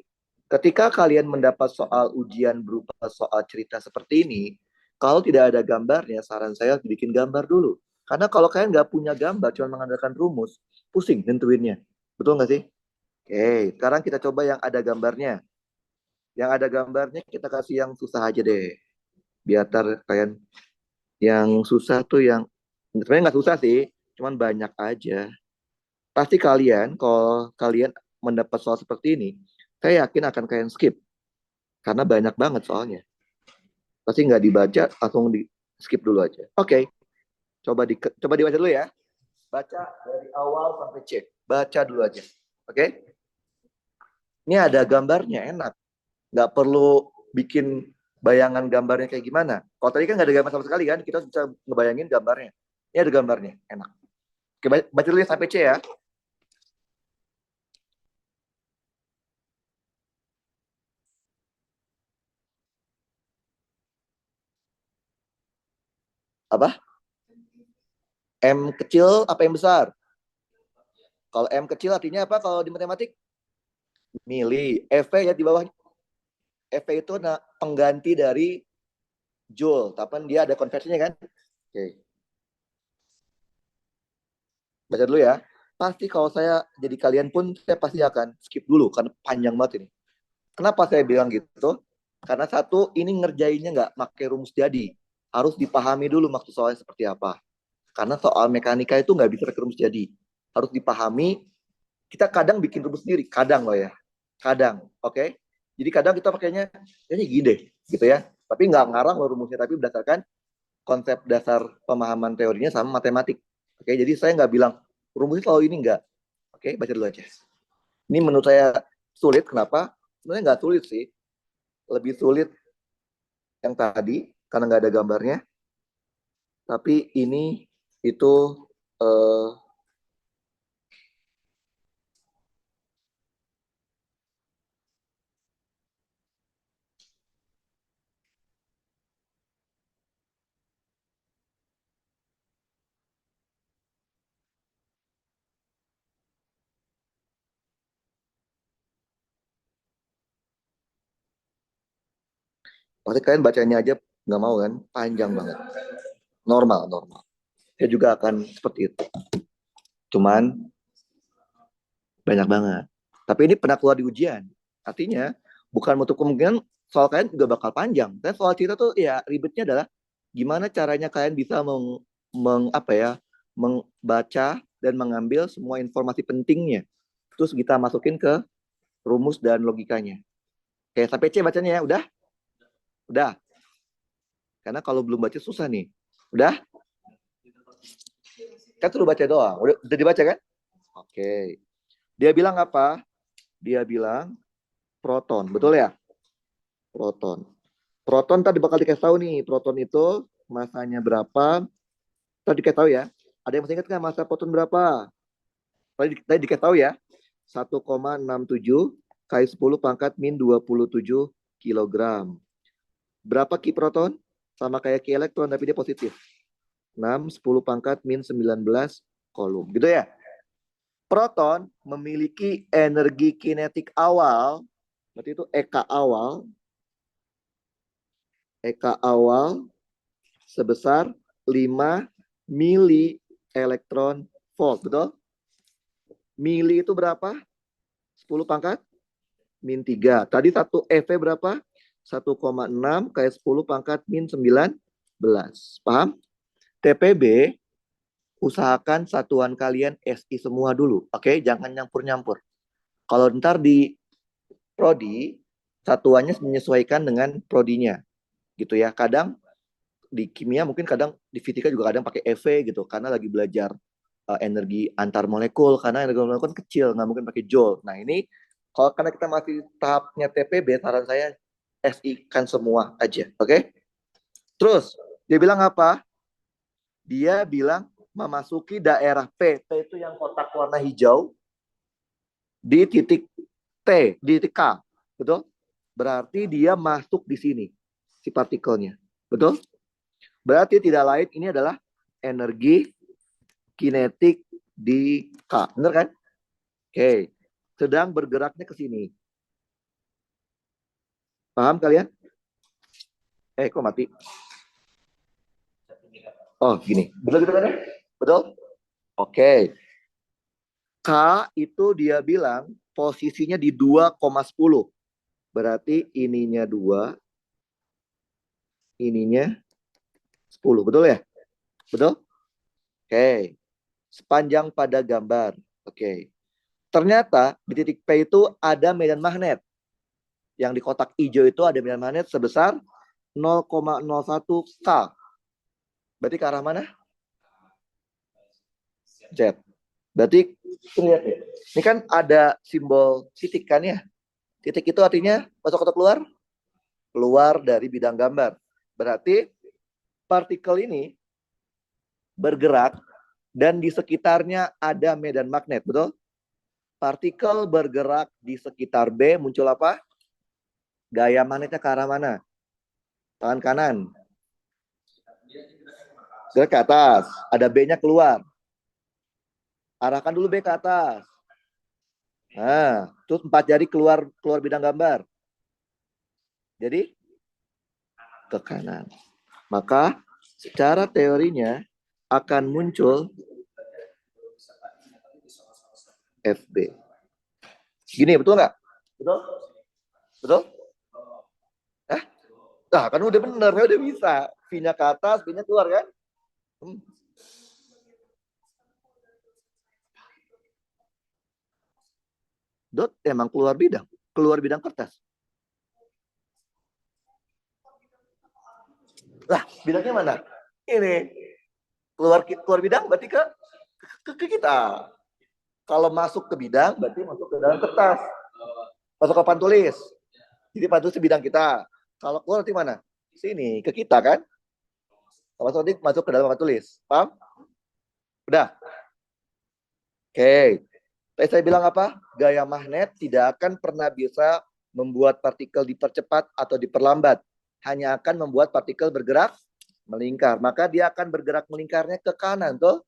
ketika kalian mendapat soal ujian berupa soal cerita seperti ini, kalau tidak ada gambarnya, saran saya bikin gambar dulu. Karena kalau kalian nggak punya gambar, cuma mengandalkan rumus, pusing nentuinnya. Betul nggak sih? Oke, sekarang kita coba yang ada gambarnya. Yang ada gambarnya kita kasih yang susah aja deh. Biar kalian yang susah tuh yang sebenarnya nggak susah sih, cuman banyak aja. Pasti kalian, kalau kalian mendapat soal seperti ini, saya yakin akan kalian skip. Karena banyak banget soalnya. Pasti nggak dibaca, langsung di skip dulu aja. Oke, coba dibaca dulu ya. Baca dari awal sampai C. Baca dulu aja. Oke? Ini ada gambarnya, enak. Nggak perlu bikin bayangan gambarnya kayak gimana. Kalau tadi kan nggak ada gambar sama sekali kan, kita bisa ngebayangin gambarnya. Ini ada gambarnya, enak. Oke, baca dulu ya sampai C ya. Apa? M kecil apa yang besar? Kalau M kecil artinya apa kalau di matematik? Mili. FV ya di bawah. FV itu pengganti dari Joule. Tapi dia ada konversinya kan? Oke. Baca dulu ya. Pasti kalau saya jadi kalian pun, saya pasti akan skip dulu. Karena panjang banget ini. Kenapa saya bilang gitu? Karena satu, ini ngerjainnya nggak pakai rumus jadi. Harus dipahami dulu maksud soalnya seperti apa. Karena soal mekanika itu nggak bisa pakai rumus jadi. Harus dipahami. Kita kadang bikin rumus sendiri. Kadang loh ya. Kadang. Oke? Jadi kadang kita pakainya, ini gini deh. Gitu ya. Tapi nggak ngarang loh rumusnya. Tapi berdasarkan konsep dasar pemahaman teorinya sama matematik. Oke? Jadi saya nggak bilang, rumusnya selalu ini nggak. Oke? Baca dulu aja. Ini menurut saya sulit. Kenapa? Sebenarnya nggak sulit sih. Lebih sulit yang tadi karena nggak ada gambarnya. Tapi ini itu pasti kalian bacanya aja nggak mau kan, panjang banget. Normal. Saya juga akan seperti itu. Cuman banyak banget. Tapi ini pernah keluar di ujian. Artinya bukan menutup kemungkinan soal kalian juga bakal panjang. Dan soal cerita tuh ya ribetnya adalah gimana caranya kalian bisa membaca dan mengambil semua informasi pentingnya. Terus kita masukin ke rumus dan logikanya. Oke, sampai C bacanya ya. Udah? Udah. Karena kalau belum baca susah nih. Udah? Kan suruh baca doang. Udah dibaca kan? Oke. Dia bilang apa? Dia bilang proton. Betul ya? Proton. Proton tadi bakal dikasih tahu nih. Proton itu masanya berapa? Tadi dikasih tahu ya. Ada yang masih ingat nggak masa proton berapa? Tadi dikasih tahu ya. 1,67 kali 10 pangkat min 27 kilogram. Berapa Ki proton? Sama kayak Ki elektron, tapi dia positif. 6, 10 pangkat min 19 kolom. Gitu ya? Proton memiliki energi kinetik awal, berarti itu EK awal sebesar 5 mili elektron volt. Betul? Mili itu berapa? 10 pangkat min 3. Tadi 1 EV berapa? 1,6 kali 10 pangkat min 19. Paham? TPB, usahakan satuan kalian SI semua dulu. Oke, jangan nyampur-nyampur. Kalau ntar di prodi, satuannya menyesuaikan dengan prodinya. Gitu ya. Kadang di kimia mungkin kadang di fisika juga kadang pakai EV gitu. Karena lagi belajar energi antar molekul. Karena energi molekul kan kecil, nggak mungkin pakai joule. Nah ini, kalau karena kita masih tahapnya TPB, saran saya SI kan semua aja. Oke? Terus, dia bilang apa? Dia bilang memasuki daerah P. P itu yang kotak warna hijau. Di titik T, di titik K. Betul? Berarti dia masuk di sini. Si partikelnya. Betul? Berarti tidak lain, ini adalah energi kinetik di K. Benar kan? Oke. Sedang bergeraknya ke sini. Paham kalian? Kok mati? Oh, gini. Betul gitu kan ya? Betul? Oke. K itu dia bilang posisinya di 2,10. Berarti ininya 2, ininya 10. Betul ya? Betul? Oke. Sepanjang pada gambar. Oke. Ternyata di titik P itu ada medan magnet. Yang di kotak hijau itu ada medan magnet sebesar 0,01 K. Berarti ke arah mana? Z. Berarti lihat ya. Ini kan ada simbol titik kan ya. Titik itu artinya masuk atau keluar? Keluar dari bidang gambar. Berarti partikel ini bergerak dan di sekitarnya ada medan magnet, betul? Partikel bergerak di sekitar B, muncul apa? Gaya magnetnya ke arah mana? Tangan kanan. Gerak ke atas. Ada B-nya keluar. Arahkan dulu B ke atas. Nah, terus 4 jari keluar bidang gambar. Jadi ke kanan. Maka secara teorinya akan muncul FB. Gini, betul nggak? Betul? Betul? Nah, kan udah bener, ya udah bisa. V-nya ke atas, B-nya keluar kan? Dot emang keluar bidang kertas. Lah, bidangnya mana? Ini. Keluar bidang berarti ke kita. Kalau masuk ke bidang berarti masuk ke dalam kertas. Masuk ke papan tulis. Jadi papan tulis bidang kita. Kalau keluar nanti mana? Sini, ke kita kan? Kalau masuk ke dalam papan tulis. Paham? Udah? Oke. Tadi saya bilang apa? Gaya magnet tidak akan pernah bisa membuat partikel dipercepat atau diperlambat. Hanya akan membuat partikel bergerak melingkar. Maka dia akan bergerak melingkarnya ke kanan, tuh.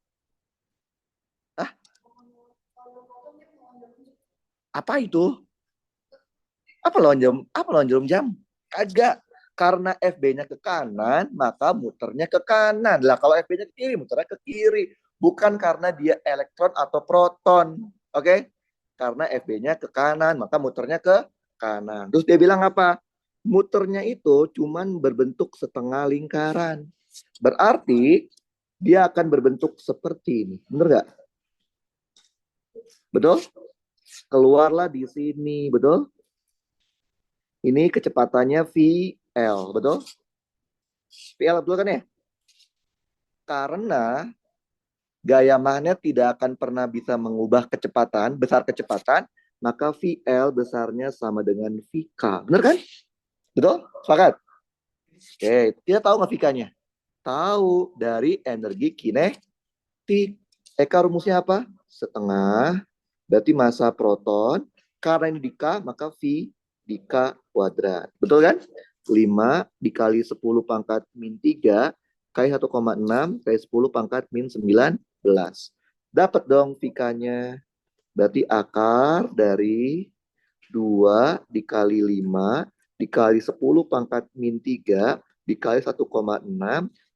Apa itu? Apa lawan jarum jam? Kagak. Karena FB-nya ke kanan, maka muternya ke kanan. Lah kalau FB-nya ke kiri, muternya ke kiri. Bukan karena dia elektron atau proton. Oke? Karena FB-nya ke kanan, maka muternya ke kanan. Terus dia bilang apa? Muternya itu cuman berbentuk setengah lingkaran. Berarti dia akan berbentuk seperti ini. Benar nggak? Betul? Keluarlah di sini, betul? Ini kecepatannya VL, betul? VL, betul kan ya? Karena gaya magnet tidak akan pernah bisa mengubah kecepatan, besar kecepatan, maka VL besarnya sama dengan VK. Benar kan? Betul? Sepakat? Oke, kita tahu nggak VK-nya? Tahu dari energi kinetik. Eka rumusnya apa? Setengah, berarti massa proton. Karena ini di K, maka V di K kuadrat. Betul kan? 5 dikali 10 pangkat min 3 kali 1,6 kali 10 pangkat min 19. Dapat dong VK-nya. Berarti akar dari 2 dikali 5 dikali 10 pangkat min 3 dikali 1,6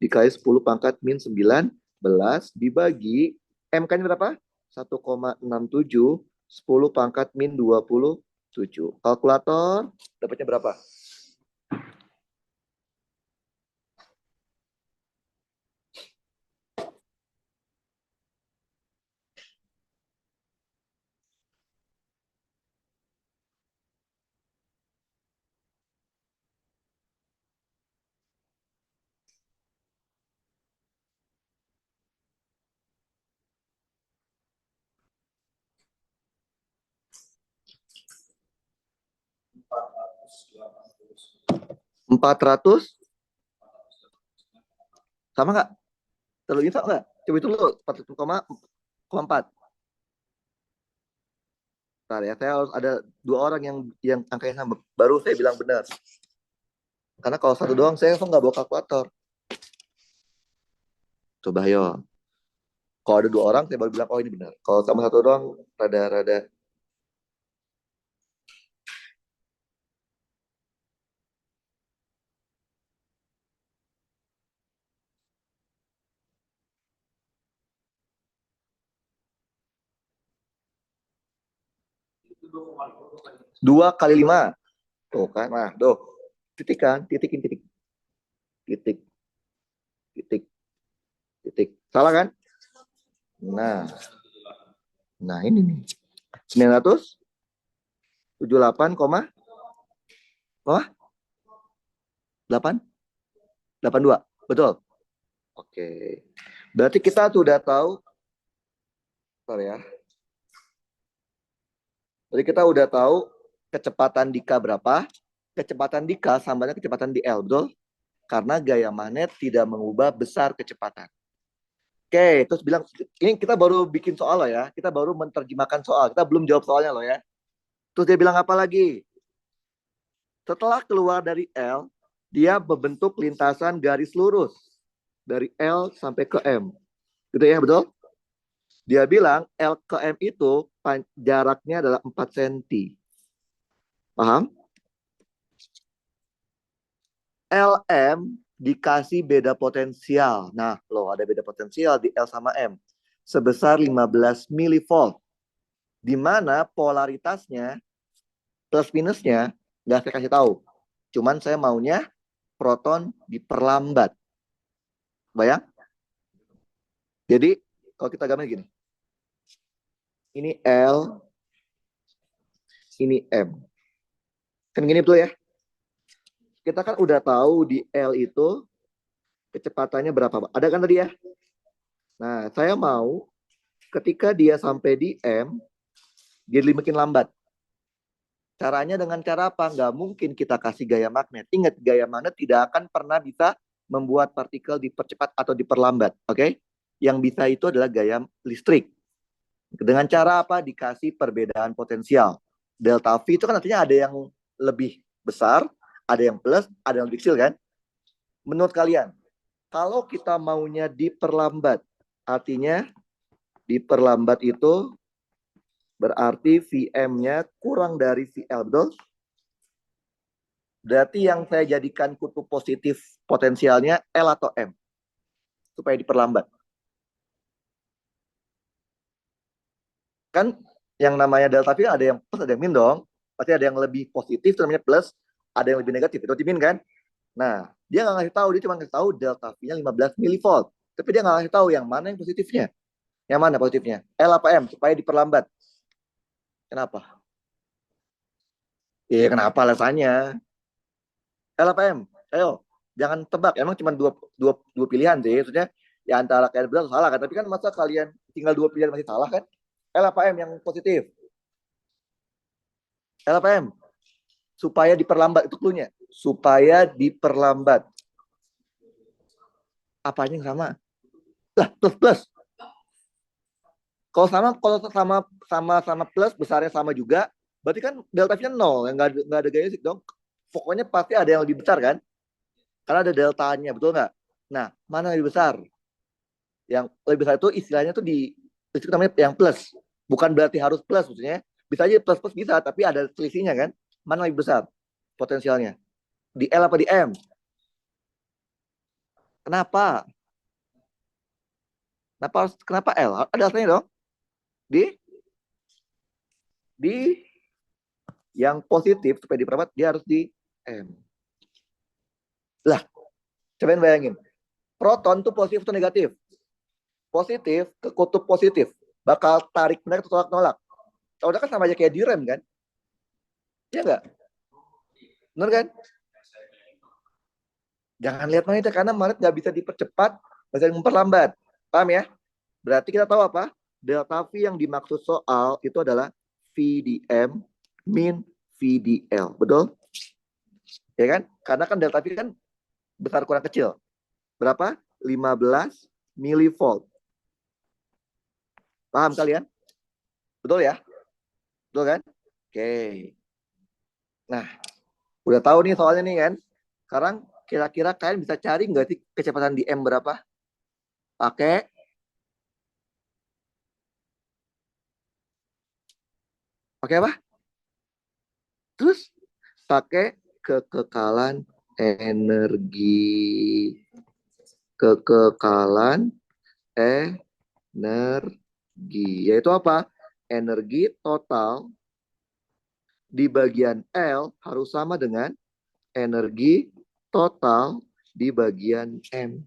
dikali 10 pangkat min 19 dibagi MK-nya berapa? 1,67 10 pangkat min 27. Kalkulator dapatnya berapa? Empat ratus sama nggak? Terlalu insaf nggak? Coba itu dulu 41,4. Bentar ya, saya harus ada 2 orang yang angkanya sama. Baru saya bilang benar. Karena kalau satu doang saya nggak bawa kalkulator. Coba ayo. Kalau ada 2 orang saya baru bilang oh ini benar. Kalau sama satu doang rada-rada. Dua kali 5. Tuh kan, nah, tuh. Titik kan, titikin titik. Titik, titik, titik. Salah kan? Nah, nah ini nih. 978,882. Betul? Oke. Berarti kita tuh udah tahu. Bentar ya. Jadi kita udah tahu kecepatan di K berapa. Kecepatan di K sama dengan kecepatan di L, betul? Karena gaya magnet tidak mengubah besar kecepatan. Oke, terus bilang, ini kita baru bikin soal loh ya. Kita baru menerjemahkan soal. Kita belum jawab soalnya loh ya. Terus dia bilang apa lagi? Setelah keluar dari L, dia membentuk lintasan garis lurus. Dari L sampai ke M. Gitu ya, betul? Dia bilang L ke M itu jaraknya adalah 4 cm. Paham? LM dikasih beda potensial. Nah, loh ada beda potensial di L sama M. Sebesar 15 milivolt. Di mana polaritasnya plus minusnya nggak saya kasih tahu. Cuman saya maunya proton diperlambat. Bayang? Jadi, kalau kita gambar gini. Ini L, ini M. Kan gini betul ya? Kita kan udah tahu di L itu kecepatannya berapa. Ada kan tadi ya? Nah, saya mau ketika dia sampai di M, dia makin lambat. Caranya dengan cara apa? Nggak mungkin kita kasih gaya magnet. Ingat, gaya magnet tidak akan pernah bisa membuat partikel dipercepat atau diperlambat. Oke? Yang bisa itu adalah gaya listrik. Dengan cara apa? Dikasih perbedaan potensial. Delta V itu kan artinya ada yang lebih besar, ada yang plus, ada yang lebih kecil kan? Menurut kalian, kalau kita maunya diperlambat, artinya diperlambat itu berarti Vm-nya kurang dari VL, betul? Berarti yang saya jadikan kutub positif potensialnya L atau M, supaya diperlambat. Kan yang namanya delta V ada yang plus, ada yang min dong. Pasti ada yang lebih positif, itu namanya plus, ada yang lebih negatif, itu min kan? Nah, dia nggak ngasih tahu, dia cuma ngasih tahu delta V-nya 15 milivolt. Tapi dia nggak ngasih tahu yang mana yang positifnya. Yang mana positifnya? L apa M? Supaya diperlambat. Kenapa? Iya, kenapa alasannya? L apa M? Ayo, jangan tebak. Emang cuma dua pilihan sih. Maksudnya, ya antara kalian benar atau salah kan. Tapi kan masa kalian tinggal dua pilihan masih salah kan? L apa M yang positif? L apa M? Supaya diperlambat, itu clue-nya. Supaya diperlambat. Apanya yang sama? Lah, plus. Kalau sama plus, besarnya sama juga, berarti kan delta V-nya 0, nggak ada gaya sih dong. Pokoknya pasti ada yang lebih besar kan? Karena ada deltanya, betul nggak? Nah, mana yang lebih besar? Yang lebih besar itu istilahnya tuh itu namanya yang plus. Bukan berarti harus plus, maksudnya. Bisa aja plus plus bisa, tapi ada selisihnya kan? Mana lebih besar potensialnya? Di L apa di M? Kenapa? Kenapa L? Ada alasannya dong. Di yang positif supaya diperlambat dia harus di M. Lah, cobain bayangin. Proton tuh positif atau negatif? Positif ke kutub positif. Bakal tarik menarik atau tolak-nolak. Kalau kan sama aja kayak direm kan? Iya nggak? Benar kan? Jangan lihat magnet karena magnet nggak bisa dipercepat, nggak bisa memperlambat. Paham ya? Berarti kita tahu apa? Delta V yang dimaksud soal itu adalah VDM min VDL. Betul? Ya kan? Karena kan delta V kan besar kurang kecil. Berapa? 15 milivolt. Paham kalian? Betul ya? Betul kan? Oke. Nah, udah tahu nih soalnya nih kan. Sekarang kira-kira kalian bisa cari nggak sih kecepatan di M berapa? Pakai apa? Terus pakai kekekalan energi. Kekekalan energi. Yaitu apa? Energi total di bagian L harus sama dengan energi total di bagian M.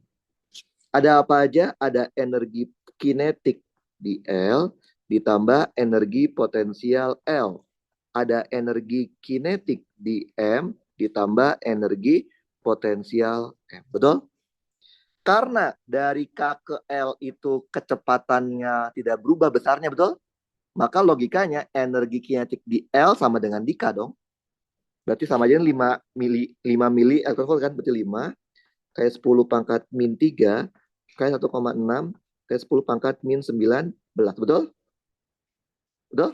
Ada apa aja? Ada energi kinetik di L ditambah energi potensial L. Ada energi kinetik di M ditambah energi potensial M. Betul? Karena dari K ke L itu kecepatannya tidak berubah besarnya, betul? Maka logikanya energi kinetik di L sama dengan di K dong. Berarti sama aja 5 mili electron kan, berarti 5 kayak 10 pangkat min 3 kayak 1,6 kayak 10 pangkat min 19. Betul? Betul?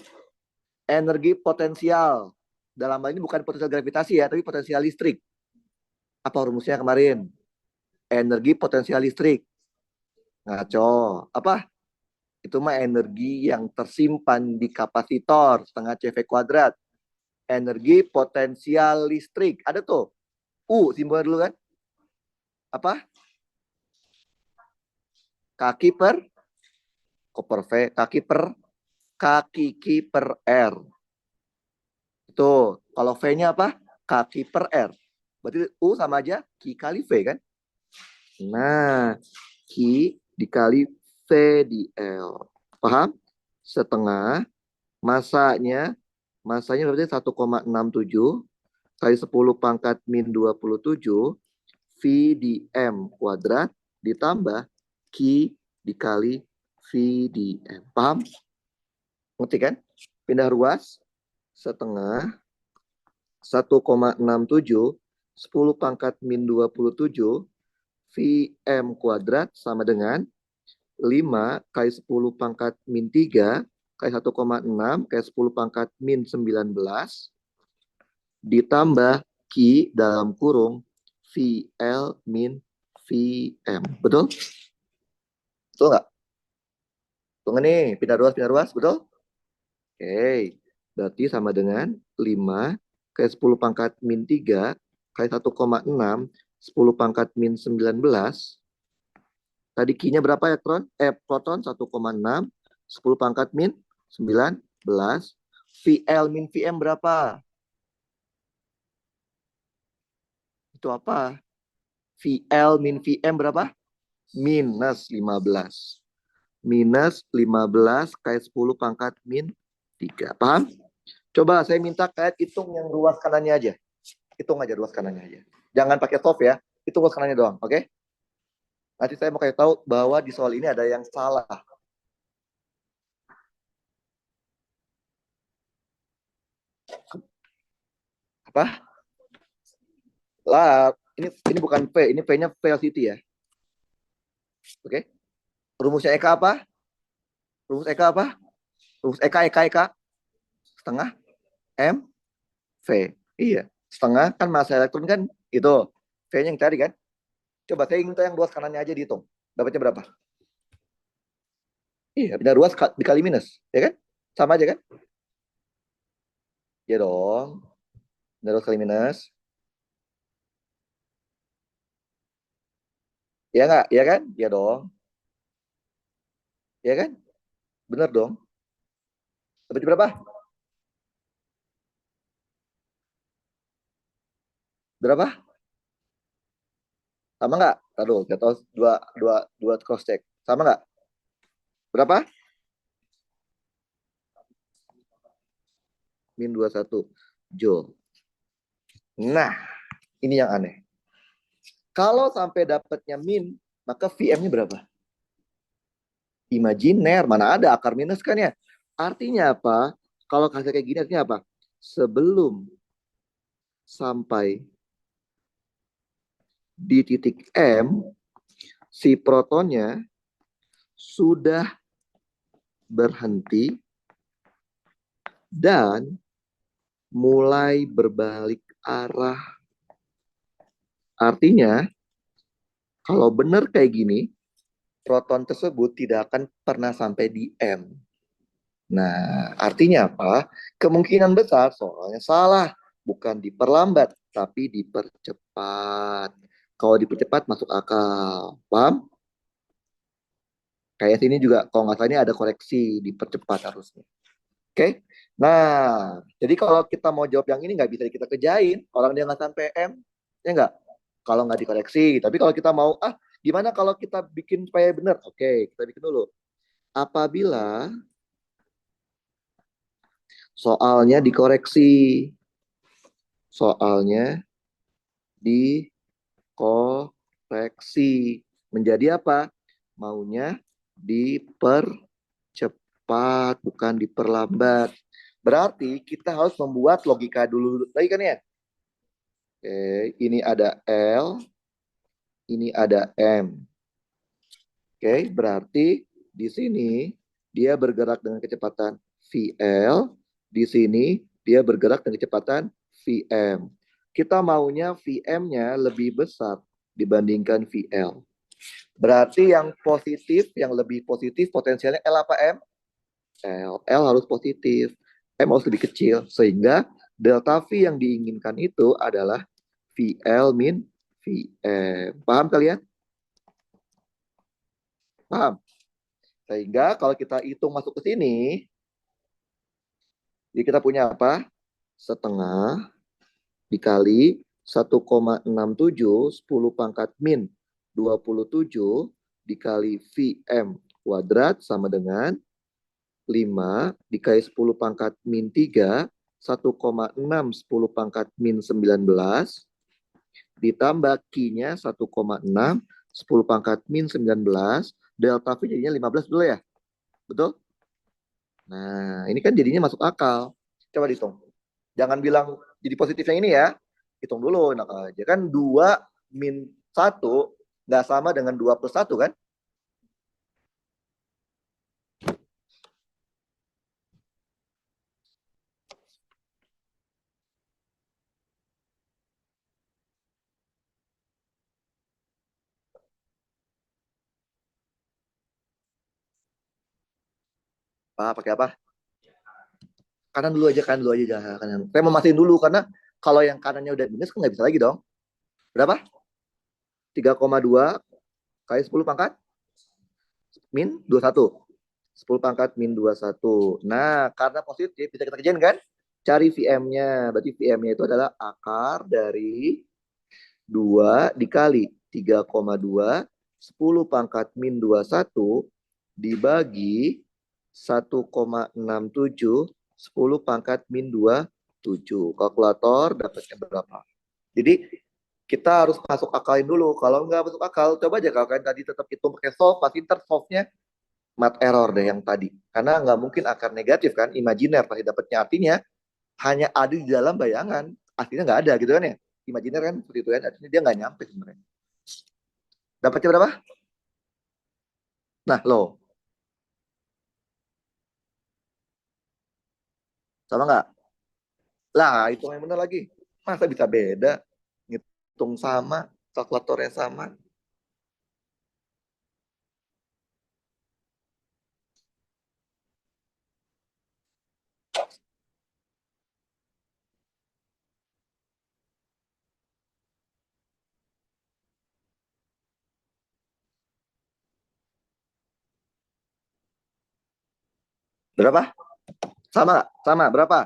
Energi potensial. Dalam hal ini bukan potensial gravitasi ya, tapi potensial listrik. Apa rumusnya kemarin? Energi potensial listrik. Ngaco. Apa? Itu mah energi yang tersimpan di kapasitor setengah CV kuadrat. Energi potensial listrik. Ada tuh. Simbolnya dulu kan? Apa? Kaki per koper V, kaki Ki per R. Itu. Kalau V-nya apa? Kaki per R. Berarti U sama aja Ki kali V kan? Nah, Ki dikali V di L. Paham? Setengah. Masanya berarti 1,67 kali 10 pangkat min 27 V di M kuadrat ditambah Ki dikali V di M. Paham? Ngerti kan? Pindah ruas setengah 1,67 10 pangkat min 27 Vm kuadrat sama dengan 5 kali 10 pangkat min 3 kali 1,6 kali 10 pangkat min 19 ditambah Ki dalam kurung VL min VM. Betul? Betul nggak? Tunggu nih, pindah ruas, betul? Oke, berarti sama dengan 5 kali 10 pangkat min 3 kali 1,6 10 pangkat min 19. Tadi Ki-nya berapa elektron? Proton 1,6 10 pangkat min 19. VL min VM berapa? Itu apa? VL min VM berapa? Minus 15. Minus 15 kali 10 pangkat min 3. Paham? Coba saya minta kalian hitung yang ruas kanannya aja. Hitung aja ruas kanannya aja. Jangan pakai soft ya. Hitung ruas kanannya doang. Oke? Nanti saya mau kasih tahu bahwa di soal ini ada yang salah. Apa? Lah, ini bukan P, ini P-nya velocity ya. Oke? Rumusnya Eka apa? Rumus Eka apa? Rumus Eka setengah M V. Iya, setengah kan massa elektron kan itu. V-nya yang tadi kan. Coba saya ingin tahu yang ruas kanannya aja dihitung. Dapatnya berapa? Iya, benar ruas dikali minus, ya kan? Sama aja kan? Ya dong. Benar ruas kali minus. Ya nggak? Ya kan? Ya dong. Ya kan? Benar dong. Dapat berapa? Berapa? Sama nggak? Aduh, kita tahu dua cross check. Sama nggak? Berapa? Min 21 joule. Nah, ini yang aneh. Kalau sampai dapatnya min, maka VM-nya berapa? Imajiner, mana ada akar minus kan ya? Artinya apa? Kalau hasil kayak gini artinya apa? Sebelum sampai di titik M, si protonnya sudah berhenti dan mulai berbalik arah. Artinya, kalau benar kayak gini, proton tersebut tidak akan pernah sampai di M. Nah, artinya apa? Kemungkinan besar soalnya salah. Bukan diperlambat, tapi dipercepat. Kalau dipercepat masuk akal. Paham? Kayak sini juga, kalau nggak salah ini ada koreksi, dipercepat harusnya. Oke? Nah, jadi kalau kita mau jawab yang ini nggak bisa kita kerjain. Orang dia nggak sampai M, ya nggak? Kalau nggak dikoreksi. Tapi kalau kita mau, gimana kalau kita bikin supaya benar? Oke, kita bikin dulu. Apabila soalnya dikoreksi. Soalnya dikoreksi. Menjadi apa? Maunya dipercepat, bukan diperlambat. Berarti kita harus membuat logika dulu lagi kan ya? Oke, ini ada L, ini ada M. Oke, berarti di sini dia bergerak dengan kecepatan VL, di sini dia bergerak dengan kecepatan VM. Kita maunya VM-nya lebih besar dibandingkan VL. Berarti yang positif, yang lebih positif potensialnya L apa M? L. L harus positif. M harus lebih kecil. Sehingga delta V yang diinginkan itu adalah VL min VM. Paham kalian? Paham? Sehingga kalau kita hitung masuk ke sini, jadi kita punya apa? Setengah dikali 1,67 10 pangkat min 27 dikali VM kuadrat sama dengan 5 dikali 10 pangkat min 3 1,6 10 pangkat min 19 ditambah Q-nya 1,6 10 pangkat min 19 delta V jadinya 15 dulu ya? Betul? Nah, ini kan jadinya masuk akal. Coba dihitung. Jangan bilang jadi positif yang ini ya. Hitung dulu enak aja. Kan 2 min 1 nggak sama dengan 2 plus 1 kan? Pakai apa? Kanan dulu aja, kanan dulu aja. Jangan kanan. Saya mau mastiin dulu karena kalau yang kanannya udah minus kan nggak bisa lagi dong. Berapa? 3,2 kali 10 pangkat min 21. 10 pangkat min 21. Nah, karena positif bisa kita kerjain kan? Cari VM-nya. Berarti VM-nya itu adalah akar dari 2 dikali 3,2, 10 pangkat min 21 dibagi 1,67, 10 pangkat min 27. Kalkulator dapatnya berapa? Jadi kita harus masuk akalin dulu. Kalau nggak masuk akal, coba aja kalau kalian tadi tetap hitung pakai solve, pasti ntar solve-nya mat error deh yang tadi. Karena nggak mungkin akar negatif kan, imajiner pasti dapatnya. Artinya hanya ada di dalam bayangan, aslinya nggak ada gitu kan ya. Imajiner kan seperti itu kan, artinya dia nggak nyampe sebenarnya. Dapatnya berapa? Nah, lo sama nggak? Lah, hitung yang benar lagi. Masa bisa beda? Ngitung sama, kalkulatornya sama. Berapa? Sama nggak? Sama, berapa?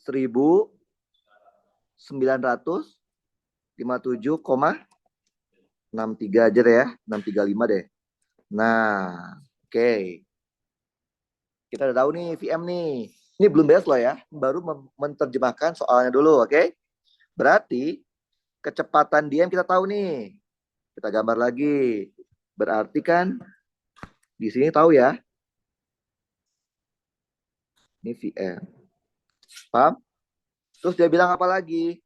1957,63 aja deh ya. 635 deh. Nah, oke. Kita udah tahu nih VM nih. Ini belum beres loh ya. Baru menerjemahkan soalnya dulu, oke? Berarti kecepatan diam kita tahu nih. Kita gambar lagi. Berarti kan di sini tahu ya. Ini VM. Paham? Terus dia bilang apa lagi?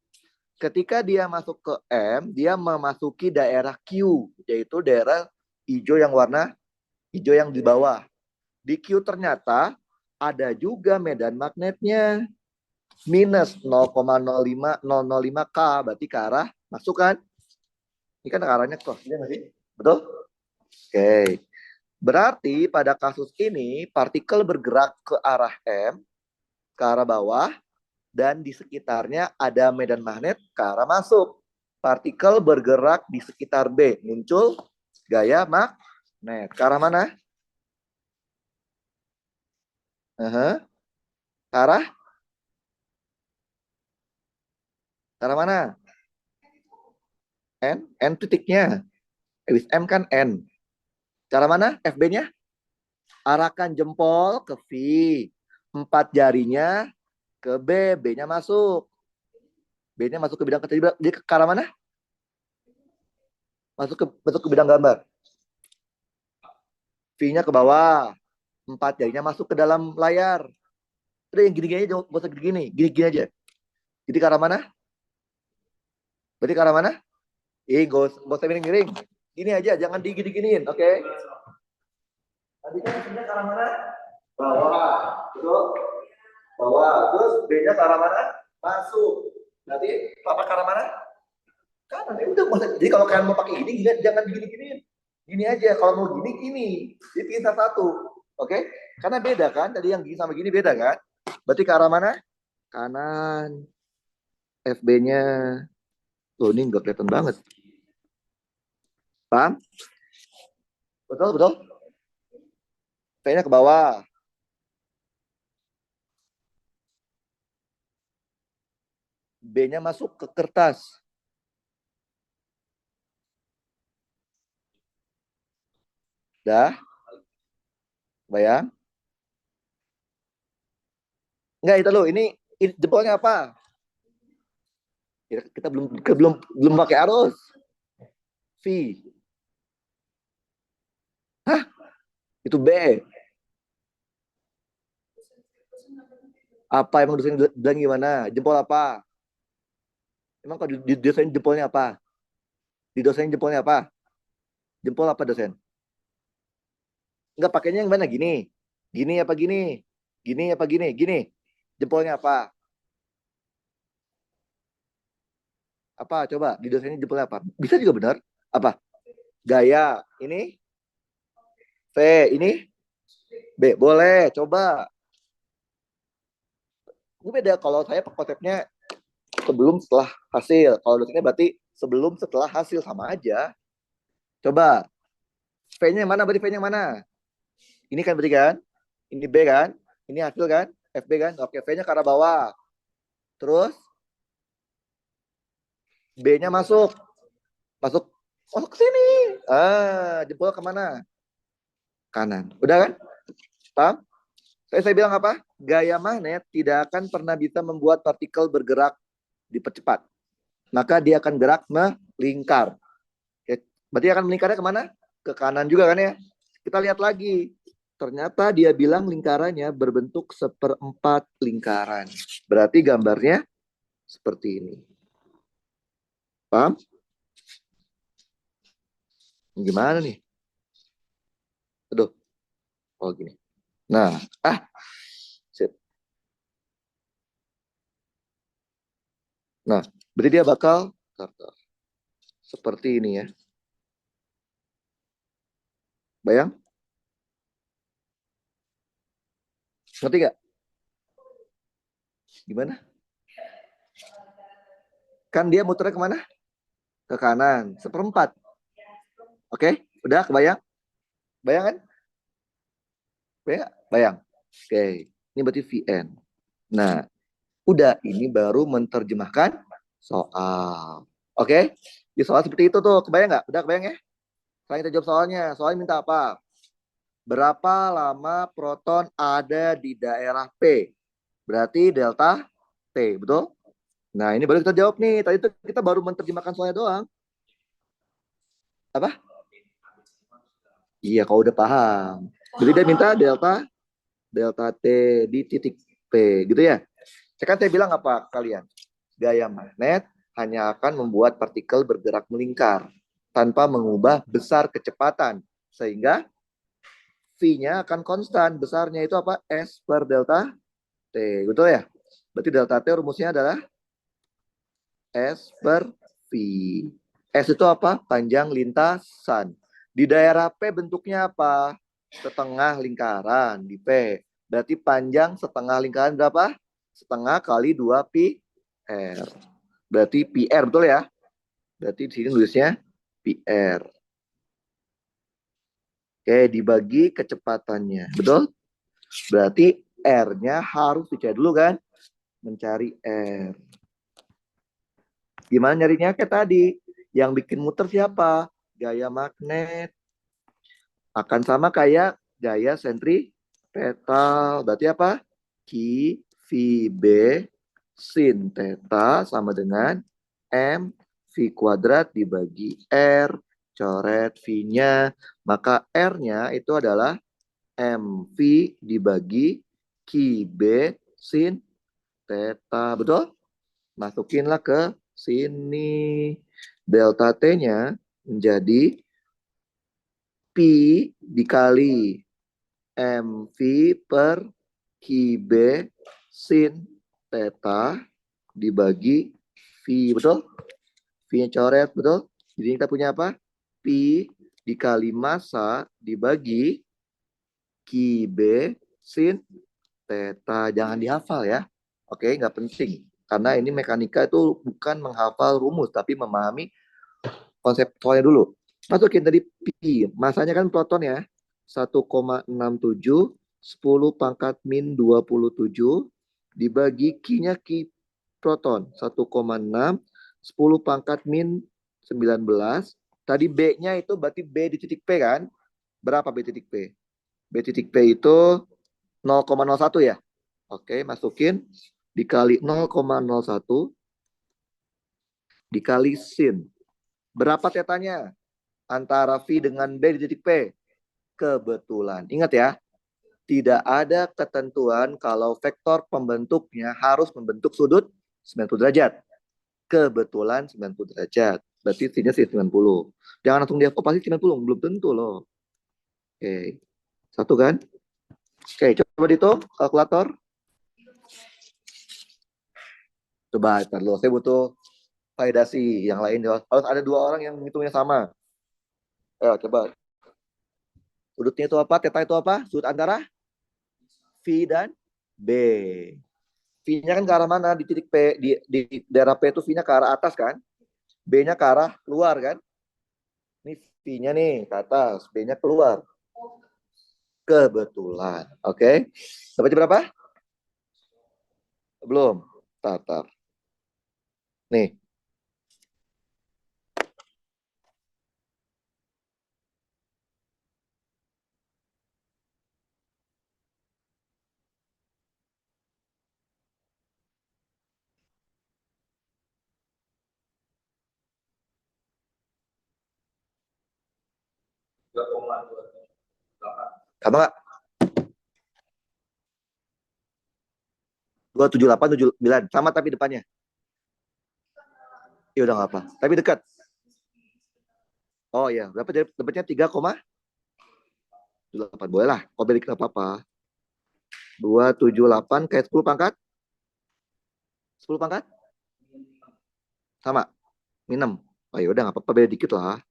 Ketika dia masuk ke M, dia memasuki daerah Q, yaitu daerah hijau yang warna hijau yang di bawah. Di Q ternyata ada juga medan magnetnya minus 0,05005 K, berarti ke arah masuk kan? Ini kan arahnya ke sini nggak sih? Betul? Oke. Berarti pada kasus ini partikel bergerak ke arah M, ke arah bawah, dan di sekitarnya ada medan magnet ke arah masuk. Partikel bergerak di sekitar B, muncul gaya magnet. Ke arah mana? Ke arah mana? N titiknya. M kan N. Cara mana? FB-nya? Arahkan jempol ke V. 4 jarinya ke B. B-nya masuk. B-nya masuk ke bidang ketiga. Dia ke arah mana? Masuk ke bidang gambar. V-nya ke bawah. 4 jarinya masuk ke dalam layar. Udah yang gini-gini aja. Gak usah gini-gini. Gini-gini aja. Jadi ke arah mana? Berarti ke arah mana? Gak usah miring-miring. Gini aja. Jangan digini-giniin. Oke? Tadi kan V-nya ke arah mana? Bawah. Betul? Bawah. Terus B-nya ke arah mana? Masuk. Berarti telapak ke arah mana? Kanan. Udah. Jadi kalau kalian mau pakai ini, jangan digini-giniin. Gini aja. Kalau mau gini, gini. Jadi pilih satu. Oke? Karena beda kan? Tadi yang gini sama gini beda kan? Berarti ke arah mana? Kanan. FB-nya. Loh, ini nggak kelihatan banget. Paham? Betul, betul. V-nya ke bawah. B-nya masuk ke kertas. Dah? Bayang? Enggak, itu loh. Ini jempolnya apa? Kita belum pakai arus. V. Hah? Itu B. Apa emang dosen bilang gimana? Jempol apa? Emang kalau di dosen jempolnya apa? Di dosen jempolnya apa? Jempol apa dosen? Enggak pakainya yang mana? Gini. Gini apa gini? Gini apa gini? Gini. Jempolnya apa? Apa? Coba di dosennya jempolnya apa? Bisa juga benar. Apa? Gaya. Ini V. Ini B. Boleh. Coba. Ini beda. Kalau saya konsepnya sebelum setelah hasil. Kalau dosennya berarti sebelum setelah hasil sama aja. Coba. V-nya mana? Berarti V-nya mana? Ini kan berarti kan? Ini B kan? Ini hasil kan? FB kan? Oke, V-nya ke arah bawah. Terus B-nya masuk. Masuk masuk ke sini. Jempol kemana? Kanan. Udah kan? Paham? Saya bilang apa? Gaya magnet tidak akan pernah bisa membuat partikel bergerak dipercepat. Maka dia akan gerak melingkar. Oke. Berarti akan melingkarnya kemana? Ke kanan juga kan ya? Kita lihat lagi. Ternyata dia bilang lingkarannya berbentuk seperempat lingkaran. Berarti gambarnya seperti ini. Paham? Gimana nih? Aduh. Oh gini. Nah, sip. Nah, berarti dia bakal seperti ini ya. Bayang? Ngerti gak? Gimana? Kan dia muternya kemana? Ke kanan. Seperempat. Oke? Udah kebayang? Bayang kan? Bayang? Bayang. Oke. Ini berarti VN. Nah, udah. Ini baru menerjemahkan soal. Oke? Di soal seperti itu tuh. Kebayang nggak? Udah kebayang ya? Sekarang kita jawab soalnya. Soalnya minta apa? Berapa lama proton ada di daerah P? Berarti delta T. Betul? Nah, ini baru kita jawab nih. Tadi itu kita baru menerjemahkan soalnya doang. Apa? Iya, kalau udah paham. Jadi dia minta delta T di titik P, gitu ya. Sekarang saya bilang apa kalian? Gaya magnet hanya akan membuat partikel bergerak melingkar tanpa mengubah besar kecepatan. Sehingga V-nya akan konstan. Besarnya itu apa? S per delta T. Betul ya? Berarti delta T rumusnya adalah S per V. S itu apa? Panjang lintasan. Di daerah P bentuknya apa? Setengah lingkaran di P. Berarti panjang setengah lingkaran berapa? Setengah kali 2 pi R. Berarti PR, betul ya? Berarti di sini nulisnya PR. Oke, dibagi kecepatannya. Betul? Berarti R-nya harus dicari dulu kan? Mencari R. Gimana nyarinya? Kayak tadi. Yang bikin muter siapa? Gaya magnet. Akan sama kayak gaya sentripetal. Berarti apa? Q V B sin theta sama dengan M V kuadrat dibagi R. Coret V-nya. Maka R-nya itu adalah MV dibagi QB sin theta. Betul? Masukinlah ke sini. Delta T-nya menjadi Pi dikali MV per QB sin theta dibagi V. Betul? V-nya coret. Betul? Jadi kita punya apa? Pi dikali massa dibagi QB sin theta. Jangan dihafal ya. Oke, nggak penting. Karena ini mekanika itu bukan menghafal rumus, tapi memahami konsep soalnya dulu. Masukin tadi pi. Masanya kan proton ya. 1,67 10 pangkat min 27 dibagi Q-nya Q proton 1,6 10 pangkat min 19. Tadi B-nya itu berarti B di titik P kan? Berapa B titik P? B titik P itu 0,01 ya. Oke, masukin dikali 0,01 dikali sin. Berapa tetanya? Antara V dengan B di titik P. Kebetulan. Ingat ya, tidak ada ketentuan kalau vektor pembentuknya harus membentuk sudut 90 derajat. Kebetulan 90 derajat. Berarti V-nya 90. Jangan langsung dia, oh pasti 90. Belum tentu loh. Oke. Satu kan? Oke, coba dihitung kalkulator. Coba, ntar dulu. Saya butuh validasi yang lain. Harus ada dua orang yang ngitungnya sama. Ayo, coba. Sudutnya itu apa? Theta itu apa? Sudut antara V dan B. V-nya kan ke arah mana? Di titik P, di daerah P itu V-nya ke arah atas kan? B-nya ke arah keluar kan? Ini V-nya nih ke atas, B-nya keluar. Kebetulan. Oke. Dapat berapa? Belum. Tar. Nih. Sama nggak? 27879 sama tapi depannya. Ya udah nggak apa. Tapi dekat. Oh ya, berapa jadi dapatnya 3,8 boleh lah. Kok balik apa-apa. 278 kayak 10 pangkat? 10 pangkat? Sama. Minum. Oh ya udah nggak apa-apa, beda dikit lah.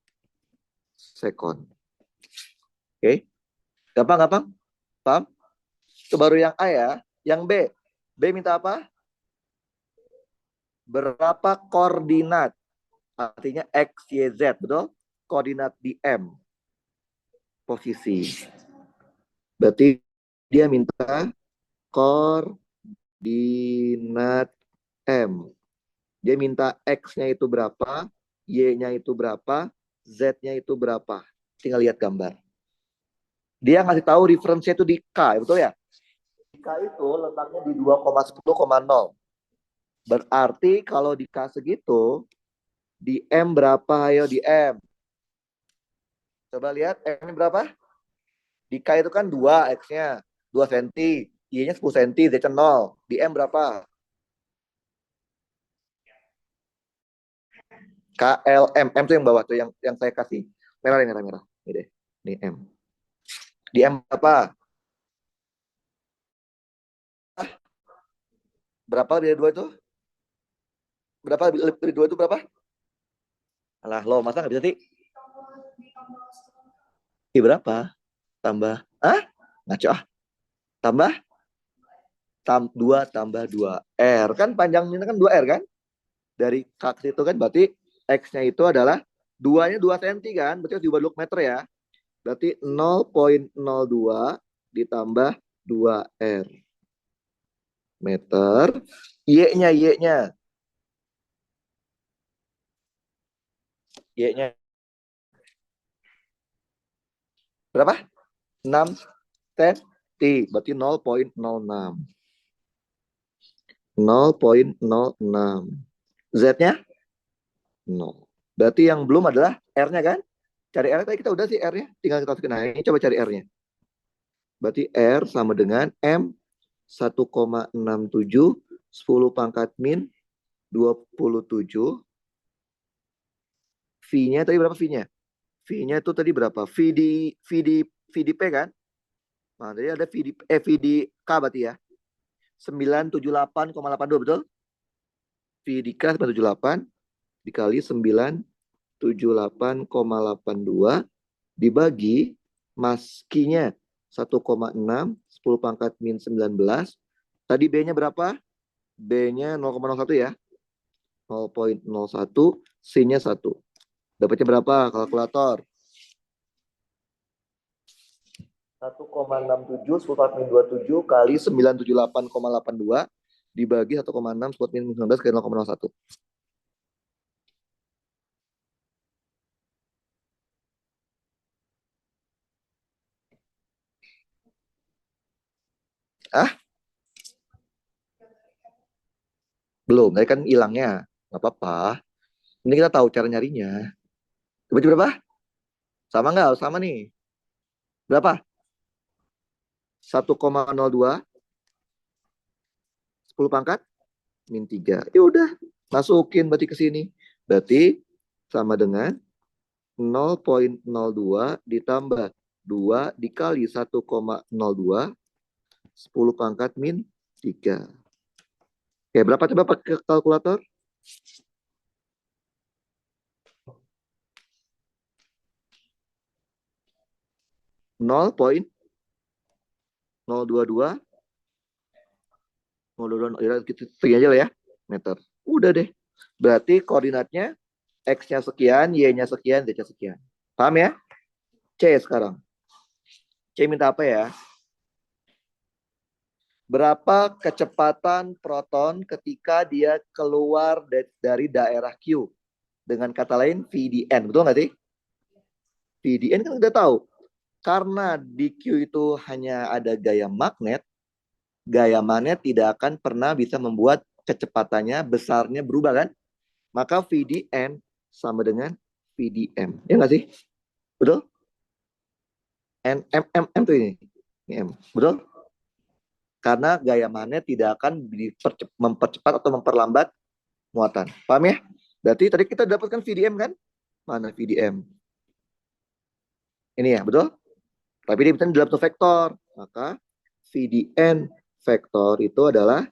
Sekon. Oke. Gampang. Paham? Itu baru yang A ya. Yang B. B minta apa? Berapa koordinat? Artinya X, Y, Z. Betul? Koordinat di M. Posisi. Berarti dia minta koordinat M. Dia minta X-nya itu berapa, Y-nya itu berapa, Z-nya itu berapa. Tinggal lihat gambar. Dia ngasih tahu reference-nya itu di K, betul ya? K itu letaknya di 2,10,0. Berarti kalau di K segitu, di M berapa? Ayo di M. Coba lihat M berapa? Di K itu kan 2 X-nya. 2 cm. Y-nya 10 cm, Z-nya 0. Di M berapa? KLM. M itu yang bawah tuh, yang saya kasih. Merah. Ini deh. Ini M. Di M berapa? Berapa dari 2 itu? Berapa dari 2 itu berapa? Alah, lo masa nggak bisa sih? Berapa? Tambah. Ngaco ah. Tambah? 2 tambah 2. R. Kan panjangnya kan 2 R kan? Dari K itu kan berarti X-nya itu adalah 2-nya 2 cm kan? Berarti harus diubah 2 meter ya. Berarti 0,02 ditambah 2 R. Meter. Y-nya. Y-nya berapa? 6 cm. Berarti 0,06. 0,06. Z-nya 0. Berarti yang belum adalah R-nya kan? Cari R tadi kita udah sih R-nya. Tinggal kita masukin. Nah, ini coba cari R-nya. Berarti R sama dengan M 1,67 10 pangkat min 27. V-nya tadi berapa V-nya? V-nya itu tadi berapa? VDP kan? Nah, tadi ada VDK berarti ya. 978,82 betul? VDK 978 dikali 978,82 dibagi maskinya 1,6 10 pangkat min 19. Tadi B-nya berapa? B-nya 0,01 ya. 0,01, C-nya 1. Dapatnya berapa kalkulator? 1,67 10 pangkat min 27 kali 978,82 dibagi 1,6 10 min 19 kali 0,01. Belum, tadi kan hilangnya. Nggak apa-apa. Ini kita tahu cara nyarinya. Coba berapa? Sama nggak? Sama nih. Berapa? 1,02 10 pangkat min 3. Ya udah, masukin berarti ke sini. Berarti sama dengan 0,02 ditambah 2 dikali 1,02 10 pangkat min 3. Oke, berapa coba pakai kalkulator? Nol poin 022 segini aja lah ya meter. Udah deh. Berarti koordinatnya X-nya sekian, Y-nya sekian, Z-nya sekian. Paham ya? C sekarang. C minta apa ya? Berapa kecepatan proton ketika dia keluar dari daerah Q? Dengan kata lain VDN. Betul nggak sih? VDN kan udah tahu. Karena di Q itu hanya ada gaya magnet tidak akan pernah bisa membuat kecepatannya, besarnya berubah kan? Maka VDN sama dengan VDM. Ya nggak sih? Betul? M tuh ini M, betul? Karena gaya magnet tidak akan mempercepat atau memperlambat muatan. Paham ya? Berarti tadi kita dapatkan VDM kan? Mana VDM? Ini ya, betul? Tapi dia bisa dalam satu vektor. Maka VDN vektor itu adalah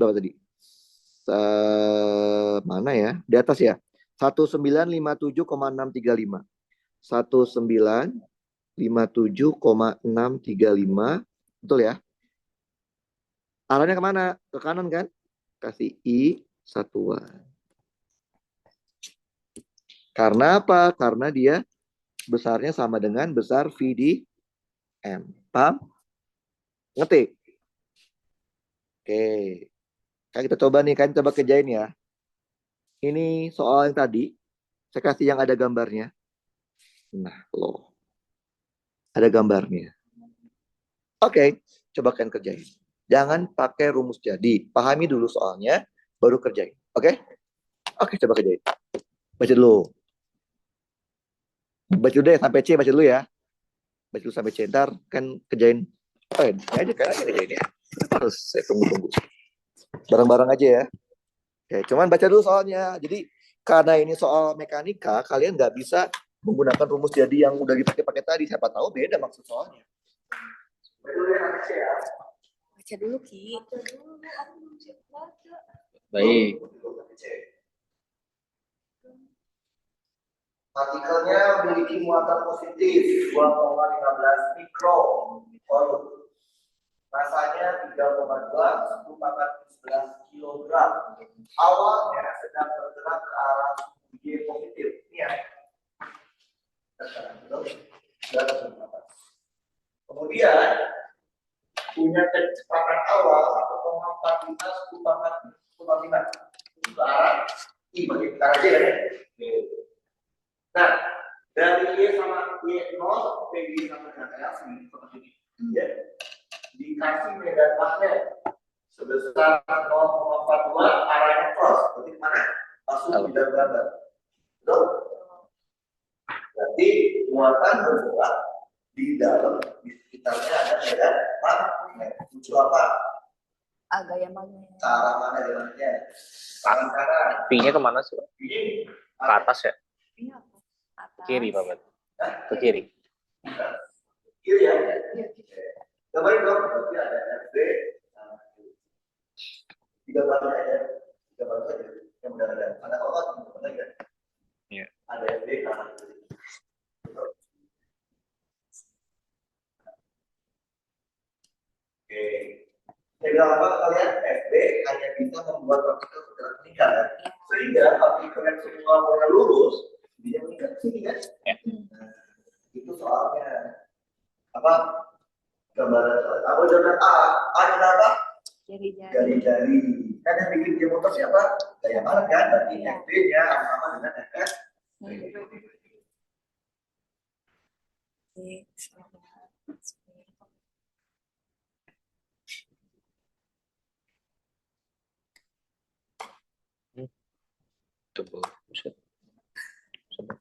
berapa tadi? Mana ya? Di atas ya. 1957,635. 1957,635. Betul ya? Arahnya kemana? Ke kanan kan? Kasih I satuan. Karena apa? Karena dia besarnya sama dengan besar VDM. Paham? Ngetik? Oke. Kan kita coba nih, kan coba kerjain ya. Ini soal yang tadi. Saya kasih yang ada gambarnya. Nah, loh. Ada gambarnya. Oke, coba kalian kerjain. Jangan pakai rumus jadi. Pahami dulu soalnya, baru kerjain. Oke? Oke, coba kerjain. Baca dulu. Baca dulu deh, sampai C, baca dulu ya. Baca dulu sampai C. Ntar kan kerjain. Oh ya, aja kerjain ya. Harus saya tunggu-tunggu. Bareng-bareng aja ya. Oke, cuman baca dulu soalnya. Jadi, karena ini soal mekanika, kalian nggak bisa menggunakan rumus jadi yang udah dipakai tadi. Siapa tahu beda maksud soalnya. Baca dulu ya, sampai C ya. Baca dulu, Ki. Baca dulu, aku belum siap baca. Baik. Partikelnya memiliki muatan positif 2,15 mikrovolum. Masanya 3,2 10 kilogram. Awalnya sedang bergerak ke arah Y positif. Ini ya. Kemudian punya kecepatan awal 1,45 ke arah I bagi kita aja ya. Nah, dari Y sama Y0, PG sama dengan L seperti ini. Ya. Dikasih medan magnet sebesar 0,42 arahnya cross. Berarti mana? Langsung tidak berada. Betul? Berarti muatan bergerak di dalam, di sekitarnya ada medan magnet. Muncul apa? Agak yang mana? Ke arah mana jalannya? Kanan. P-nya kemana sih, Pak? Ini Ke atas ya? Ini apa? Atas. Kiri, Pak. Ke kiri. kiri ya? Iya. Coba dong, berarti ada FB, tiga baru aja, yang udah ada. Ada kalau nggak ada, Iya. ada FB kanan kiri. Oke, saya bilang apa ke kalian? FB hanya bisa membuat partikel bergerak meningkat, ya? Sehingga partikel yang semua warna lurus dia meningkat ke sini kan? Ya. Nah, itu soalnya apa? Gambaran soal. Apa jawaban A? A adalah apa? Jari-jari. Kan yang bikin dia motor siapa? Gaya mana kan? Berarti FB-nya sama dengan FS. Tunggu. Buset. Coba.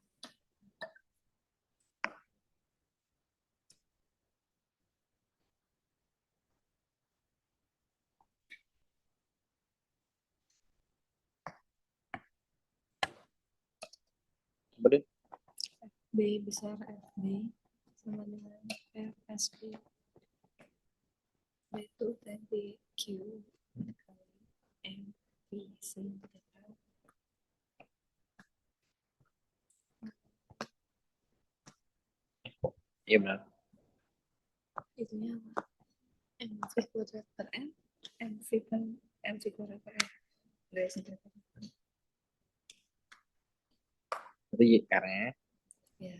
Coba deh. B besar FB sama dengan FSB. B itu tadi Q kali M B C. Iya benar. Itunya apa? M V kuadrat per M, M V kuadrat per M. Garis sentrifugal. Jadi karena Ya.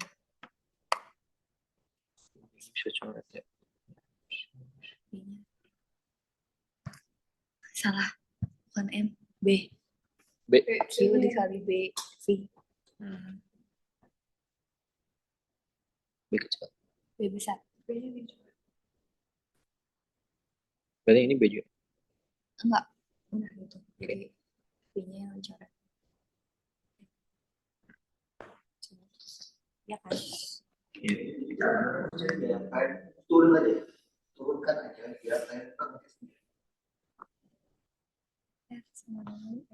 bisa coret ya. B-nya. Salah, bukan M, B. B. Q dikali B, V. B kecil. B besar. Berarti ini B juga. Enggak, udah gitu. Jadi B-nya yang coret. Ya kan? Iya. jangan percaya dia, kalian turun aja, turunkan aja biar kalian ngerti sendiri. F sama M.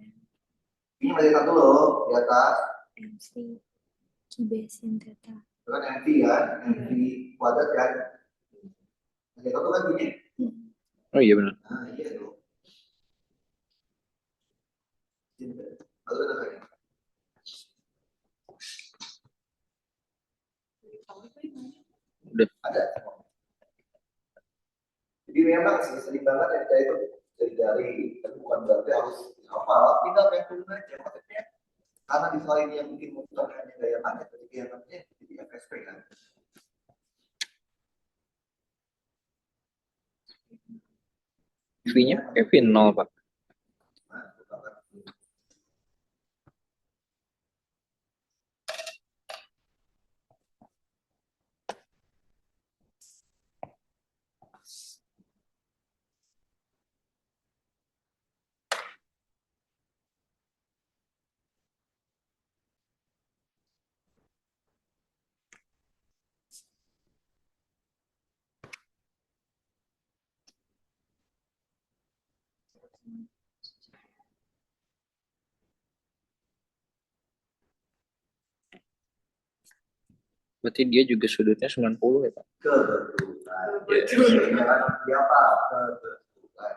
Ini masih satu loh di atas. MC Q sin theta. Itu kan MV kan, MV kuadrat kan. Masih satu kan gini. Oh iya benar. Nah iya dong. Lalu ada kayak Udah. ada. Jadi memang sih sering banget yang saya itu dari tapi bukan berarti harus hafal, tinggal main turun aja maksudnya. Karena di soal ini yang bikin bukan hanya gaya tanya, tapi yang namanya jadi FSP kan. V-nya Kevin 0 Pak. Nah, bukan. Berarti dia juga sudutnya 90 ya Pak. Kebetulan. Jangan siapa kebetulan.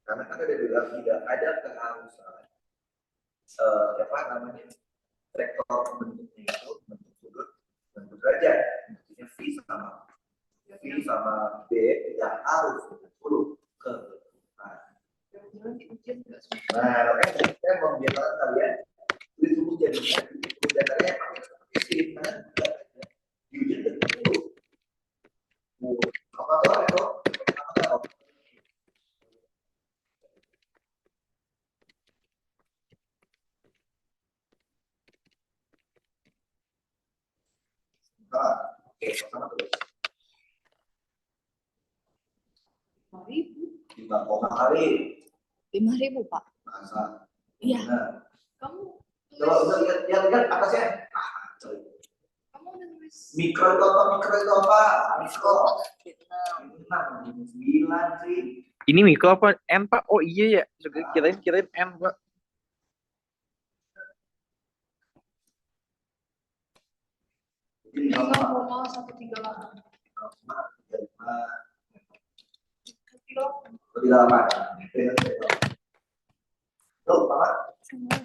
Karena kan ada juga tidak ada keharusan. Apa namanya? Vektor bentuknya itu bentuk sudut, bentuk derajat. Maksudnya V sama B tidak harus 90 kebetulan. Nah, makanya saya membiarkan kalian tulis rumus jadinya, rumus dasarnya pakai sih, karena di ujian tentu. Apa tuh itu? Apa tuh? Oke, sama terus. 5.000 Pak. Masa? Iya. Nah, Kamu coba lihat atasnya. kamu udah nulis Mikro itu apa? Mikro. 9 sih. Ini mikro apa M Pak? Oh iya ya. Kirain M Pak. Jadi 0,138. 38. Tuh, Pak. Sama.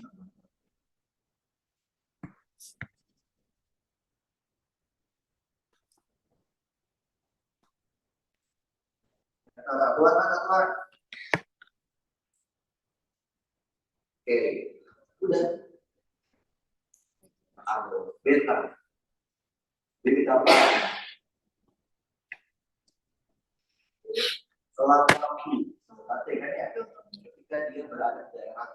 Satuan. Oke, udah. Beta. Beta apa? Selama T kan ya? Ketika dia berada di daerah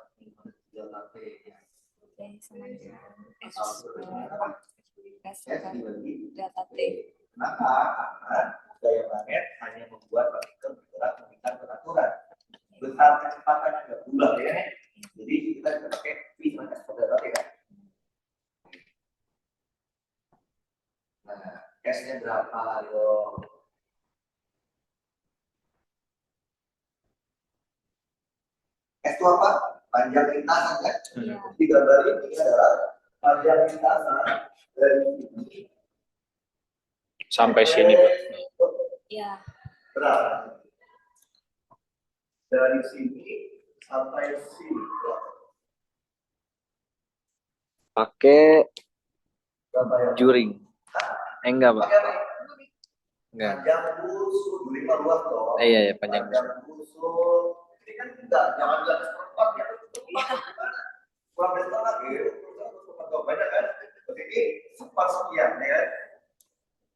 delta T ya. Sama dengan S S dibagi data T. Kenapa? Karena gaya magnet hanya membuat partikel bergerak meminta peraturan. Besar kecepatannya nggak berubah ya. Jadi kita bisa pakai V sama S pada T kan. Nah, S-nya berapa yo? S itu apa? Panjang lintasan kan? Di gambar ini adalah panjang lintasan dari ini Sampai sini Pak. Ya. berapa? Dari sini sampai sini. Pakai Berapa ya? juring. Enggak Pak. Pakai apa? Enggak. Panjang busur, juring mah luas dong. Iya ya panjang. Busur. Ini kan enggak, jangan bilang seperempat ya. Kurang dari setengah gitu. Banyak kan? Berarti ini sekian ya.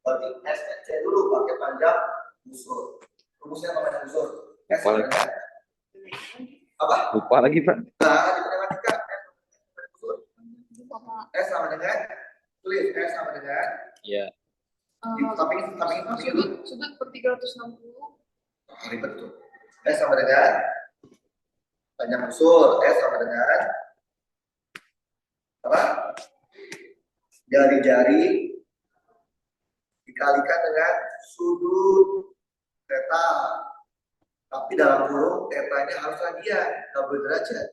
Berarti SC dulu pakai panjang busur. Rumusnya apa panjang busur? S Lupa lagi. apa? Lupa lagi Pak. Nah, di matematika Bapak. S sama dengan tulis S sama dengan Iya. Sudut per 360. ribet tuh. S sama dengan panjang busur. S sama dengan apa? Jari-jari dikalikan dengan sudut theta. Tapi dalam kurung tetanya harus radian, nggak boleh derajat.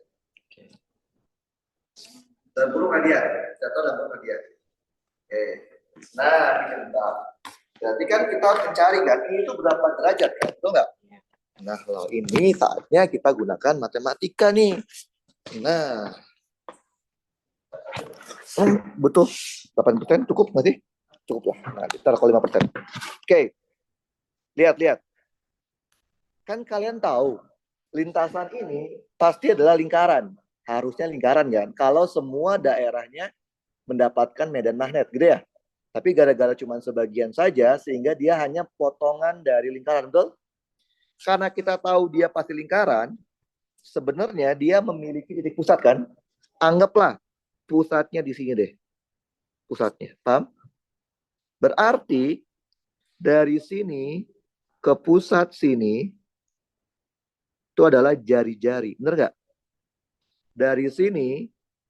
Dalam kurung radian, theta dalam kurung radian. Oke. Nah, ini bentar. Berarti kan kita harus mencari kan, ini itu berapa derajat kan, betul nggak? Nah, kalau ini saatnya kita gunakan matematika nih. Nah, betul. 8% cukup nggak sih? Cukup lah. Nah, kita taruh 5%. Oke. Lihat. Kan kalian tahu, lintasan ini pasti adalah lingkaran. Harusnya lingkaran kan? Kalau semua daerahnya mendapatkan medan magnet, gitu ya? Tapi gara-gara cuma sebagian saja, sehingga dia hanya potongan dari lingkaran, betul? Karena kita tahu dia pasti lingkaran, sebenarnya dia memiliki titik pusat kan? Anggaplah pusatnya di sini deh. Pusatnya, paham? Berarti dari sini ke pusat sini itu adalah jari-jari, bener nggak? Dari sini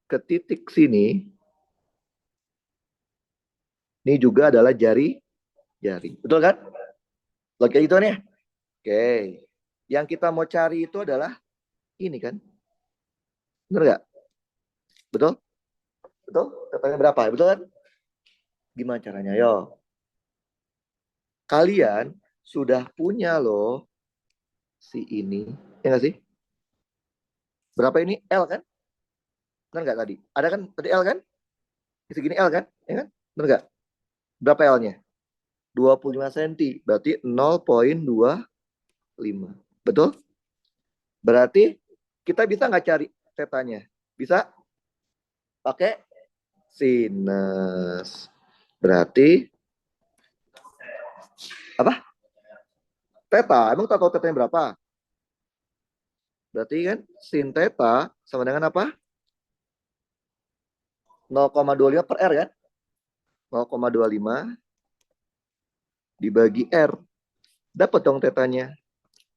ke titik sini, ini juga adalah jari-jari, betul kan? Oke itu nih. Oke, yang kita mau cari itu adalah ini kan, bener nggak? Betul? Betul? Katanya berapa? Betul kan? Gimana caranya? Yo, kalian sudah punya loh si ini, ya nggak sih? Berapa ini? L kan? Benar nggak tadi? Ada kan tadi L kan? Segini L kan? Ya kan? Benar nggak? Berapa L-nya? 25 cm. Berarti 0,25. Betul? Berarti kita bisa nggak cari tetanya? Bisa? Pakai sinus. Berarti apa? Teta. Emang tahu tetanya berapa? Berarti kan sin teta sama dengan apa? 0,25 per R kan? 0,25 dibagi R. Dapat dong tetanya.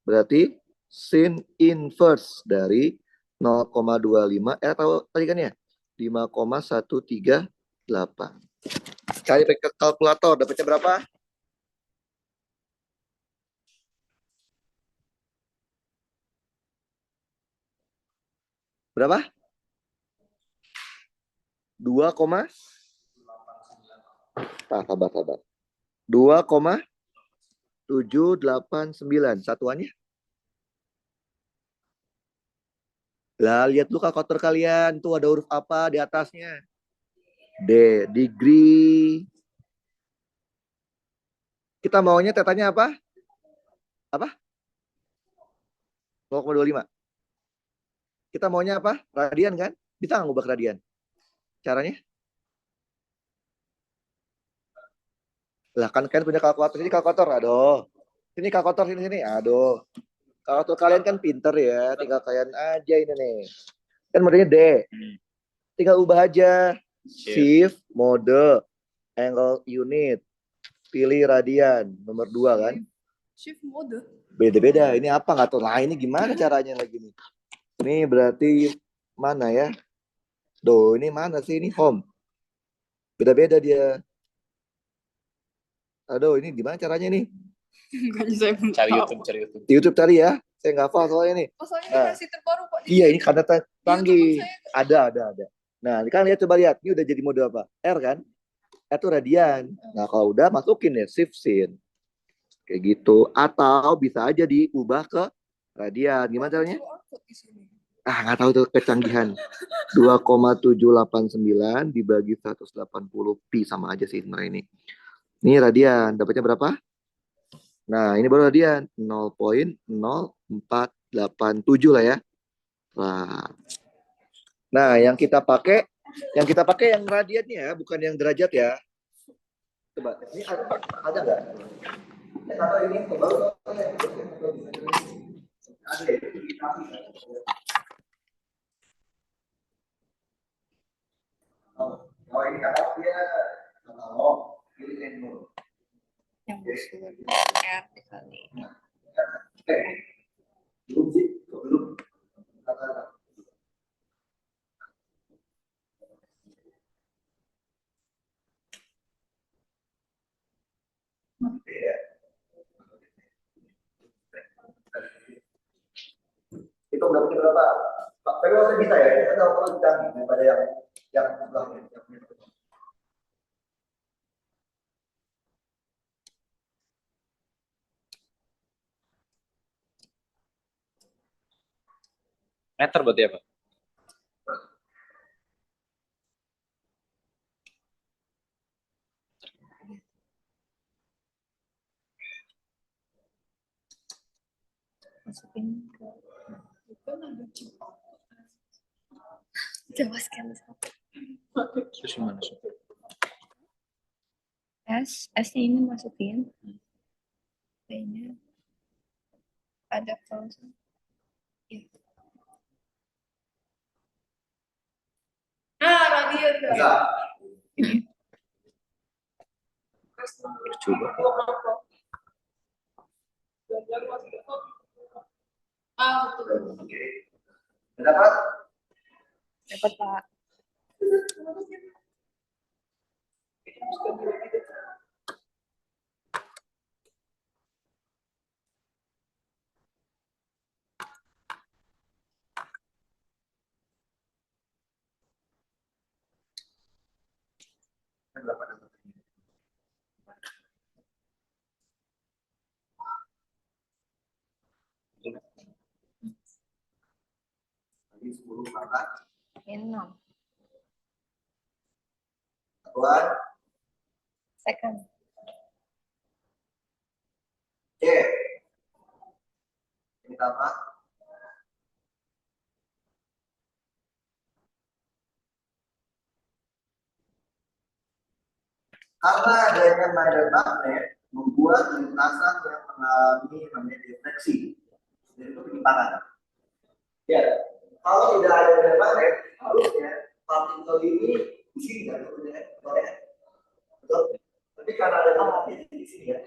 Berarti sin inverse dari 0,25 atau tadi kan ya 5,138. Cari pakai kalkulator dapatnya berapa? Berapa? 2, sabar. 2,789 satuannya. Lah lihat lu kalkulator kalian tuh ada huruf apa di atasnya? D, degree. Kita maunya tetanya apa? Apa? 0,25. Kita maunya apa? Radian kan? Bisa nggak ngubah radian? Caranya? Lah kan kalian punya kalkulator. Ini kalkulator, aduh. Sini kalkulator, sini. Aduh. Kalkulator kalian kan pinter ya. Tinggal kalian aja ini nih. Kan modenya D. Tinggal ubah aja. Shift, mode, angle unit. Pilih radian. Nomor 2 kan? Shift mode. Beda-beda. Ini apa nggak tahu. Nah ini gimana caranya lagi nih? Ini berarti mana ya? Duh, ini mana sih? Ini home. Beda-beda dia. Aduh, ini gimana caranya nih? Cari YouTube. Di YouTube tadi ya. Saya nggak hafal soalnya nih. Oh, soalnya ini versi terbaru Pak. Iya, ini karena Di canggih. YouTube Ada. Nah, kan lihat coba lihat. Ini udah jadi mode apa? R kan? R itu radian. Nah, kalau udah masukin ya shift sin. Kayak gitu. Atau bisa aja diubah ke radian. Gimana caranya? Nggak tahu tuh kecanggihan. 2,789 dibagi 180 pi sama aja sih sebenarnya ini. Ini radian. Dapatnya berapa? Nah, ini baru radian. 0,0487 lah ya. Nah, yang kita pakai yang radiannya bukan yang derajat ya. Coba, ini ada nggak? Atau ini baru ada ya? Oh, ini kata dia katalog, pilih menu. yang musuh R dikali. Belum sih, belum. Kata Iya. Itu udah punya berapa? Tapi masih bisa ya, kita tahu kalau canggih daripada yang sebelahnya. Meter berarti apa? Masukin ke itu ada coba. Coba scan satu. Terus gimana sih? S-nya ini masukin. T-nya ada pause. Ya. Radio tuh. Bisa. Coba. Oke. Dapat? Dapat Pak. Tadi 10 maka Ini 6 satuan second. C. Ini apa? Karena adanya medan magnet membuat lintasan yang mengalami namanya defleksi. Jadi itu penyimpangan. Ya, kalau tidak ada medan magnet, harusnya partikel ini di sini kan, betul? Tapi karena ada medan magnet di sini ya,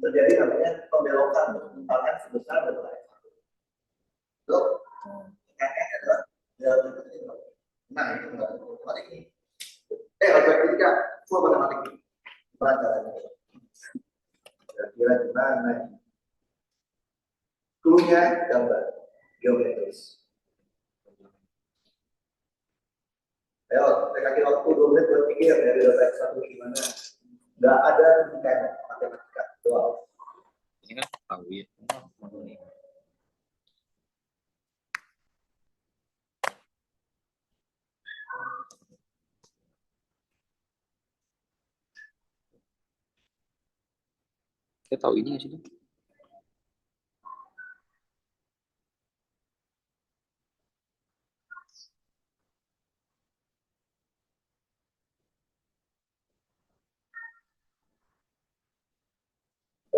terjadi namanya pembelokan untuk penyimpangan sebesar berapa? Betul? Adalah nah itu enggak matematik ini. Ketika full matematik ini. Gimana caranya? Kira-kira gimana? Clue-nya gambar geometris. Ayo, saya kasih waktu 2 menit buat pikir dari data X1 gimana. Nggak ada fisika matematika. Wow. Ini kan tahu ya. Kita tahu ini nggak sih?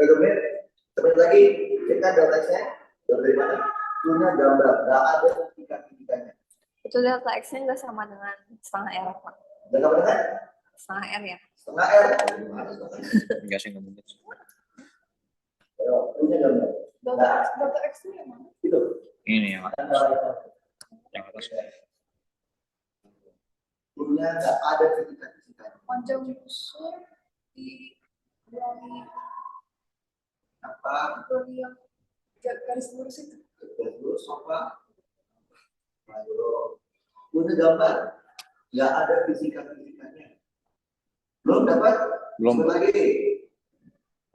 Kemudian, seperti lagi kita data X-nya dari mana? Punya gambar, nggak ada fisika-fisikanya. Itu delta X-nya nggak sama dengan setengah R, Pak. Dan apa dengan? Setengah R ya. Setengah R. Enggak sih, nggak mungkin. Ayo, punya gambar. Delta X-nya yang mana? Itu. Ini yang atas. Punya nggak ada fisika-fisikanya. Panjang busur di Apa? yang garis lurus itu. Terus apa? Punya gambar, nggak ada fisika-fisikanya. Belum dapat? Belum. Sekali lagi.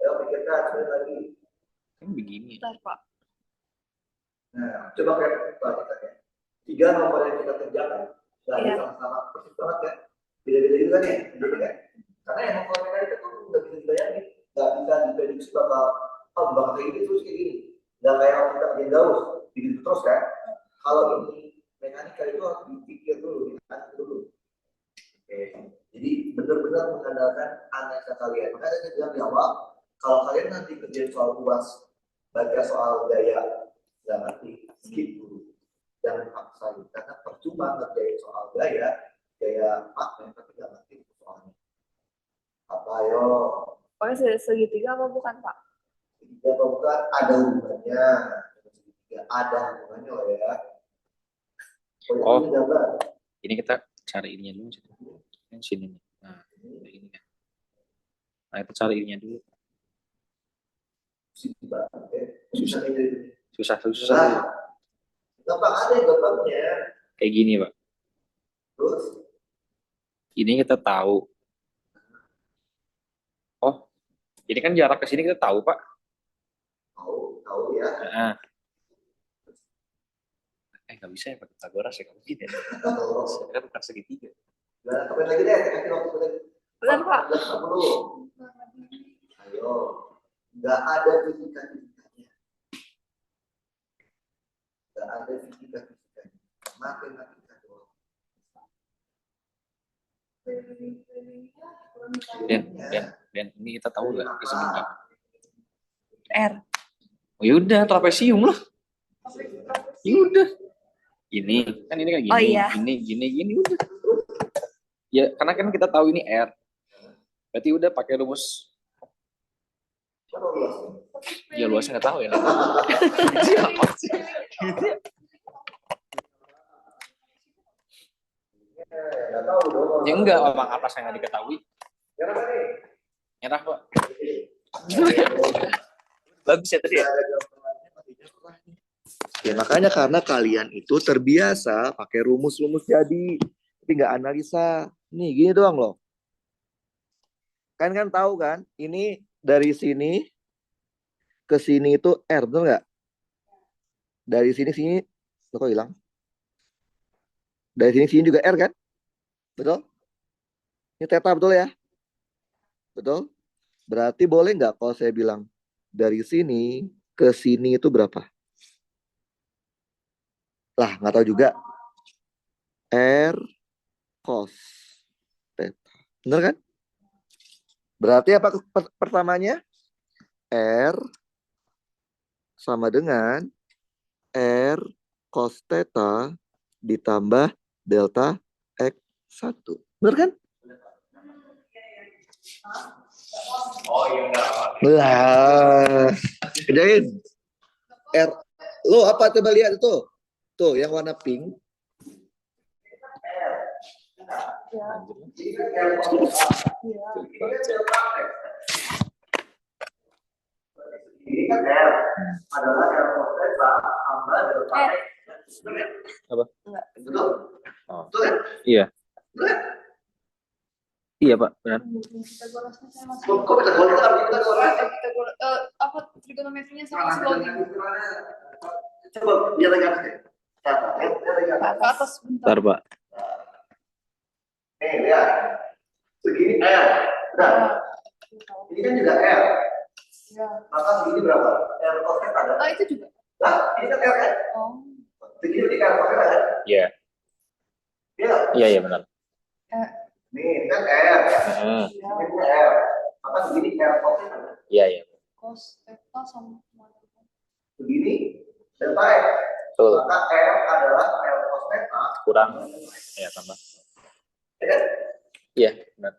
Ayo pikirkan sekali lagi. Kan begini. Bentar, Pak. Nah, coba kayak perhatikan ya. 3 nomor yang kita kerjakan, dari Iya. sama-sama persis banget kan? Beda-beda juga kan ya? Beda kan? Karena yang nomor kita itu udah bisa dibayangin, nggak bisa diprediksi bakal kayak gini terus kayak gini. Nggak kayak kalau kita kerjain Gauss, begitu terus kan? Kalau ini mekanika itu harus dipikir dulu, dianalisis dulu. Oke. Jadi benar-benar mengandalkan analisa kalian. Makanya saya bilang di awal, kalau kalian nanti kerjain soal UAS, baca soal gaya, nggak ngerti, skip dulu. Jangan paksain, karena percuma ngerjain soal gaya magnet tapi nggak ngerti soalnya. Apa yo? Pakai segitiga apa bukan, Pak? Segitiga apa bukan? Ada hubungannya. Segitiga ada hubungannya loh ya. Oh. Ini gambar. Ini kita cari ininya dulu sih. Yang sini nih. Nah, ini kan. Nah, kita cari ininya dulu. Susah. Nah, gampang ada yang gampangnya. Kayak gini, Pak. Terus, Ini kita tahu. Oh, ini kan jarak ke sini kita tahu, Pak. tahu ya. Nah. Nggak bisa ya, Pak. Pitagoras ya, nggak mungkin ya. Kita bukan segitiga. Nah, kembali lagi deh, kasih waktu lagi. Benar, Pak. 14.40. Ayo, nggak ada fisika-fisikanya. Nggak ada fisika-fisikanya. Matematika doang. Dan ini kita tahu nggak ke segi R. Oh yaudah, trapesium lah. Yaudah. Ini kan ini kayak gini. Oh, iya. Gini udah. Ya karena kan kita tahu ini R. Berarti udah pakai rumus. Ya luasnya nggak tahu ya. Siapa sih? Ya enggak, emang atasnya nggak diketahui. Nyerah, Pak. Bagus ya tadi ya. Ya makanya karena kalian itu terbiasa pakai rumus-rumus jadi, tapi nggak analisa. Nih gini doang loh. Kan tahu kan, ini dari sini ke sini itu R, betul nggak? Dari sini kok hilang? Dari sini juga R kan? Betul? Ini theta betul ya? Betul? Berarti boleh nggak kalau saya bilang dari sini ke sini itu berapa? Lah, nggak tahu juga. R cos theta. Bener kan? Berarti apa pertamanya? R sama dengan R cos theta ditambah delta X1. Bener kan? Oh iya enggak. Lah, kerjain. R. Lo apa coba lihat itu? Tuh, yang warna pink. Ini kan R adalah R cos theta tambah delta X. Apa? Enggak. Betul? Oh. Betul kan? Iya. Betul kan? Iya, Pak. Benar. Pitagorasnya saya masih. Kok kita boleh tapi kita boleh? Apa trigonometrinya saya masih loading. Coba dia lagi atas deh. Ke atas Bentar, bentar. Pak. Nih, lihat. Segini R. Nah, ini kan juga R. Ya. Maka segini berapa? R cos theta ada. Oh, itu juga. Lah, ini kan R kan? Oh. Segini berarti R cos theta kan? Iya. Iya. Iya, benar. Nih, ini kan R. Heeh. Ini kan R. Maka segini R cos theta kan? Iya. Cos theta sama Begini delta X. Betul. Maka R adalah R cos theta Kurang. Ya, tambah. ya kan? Iya, benar.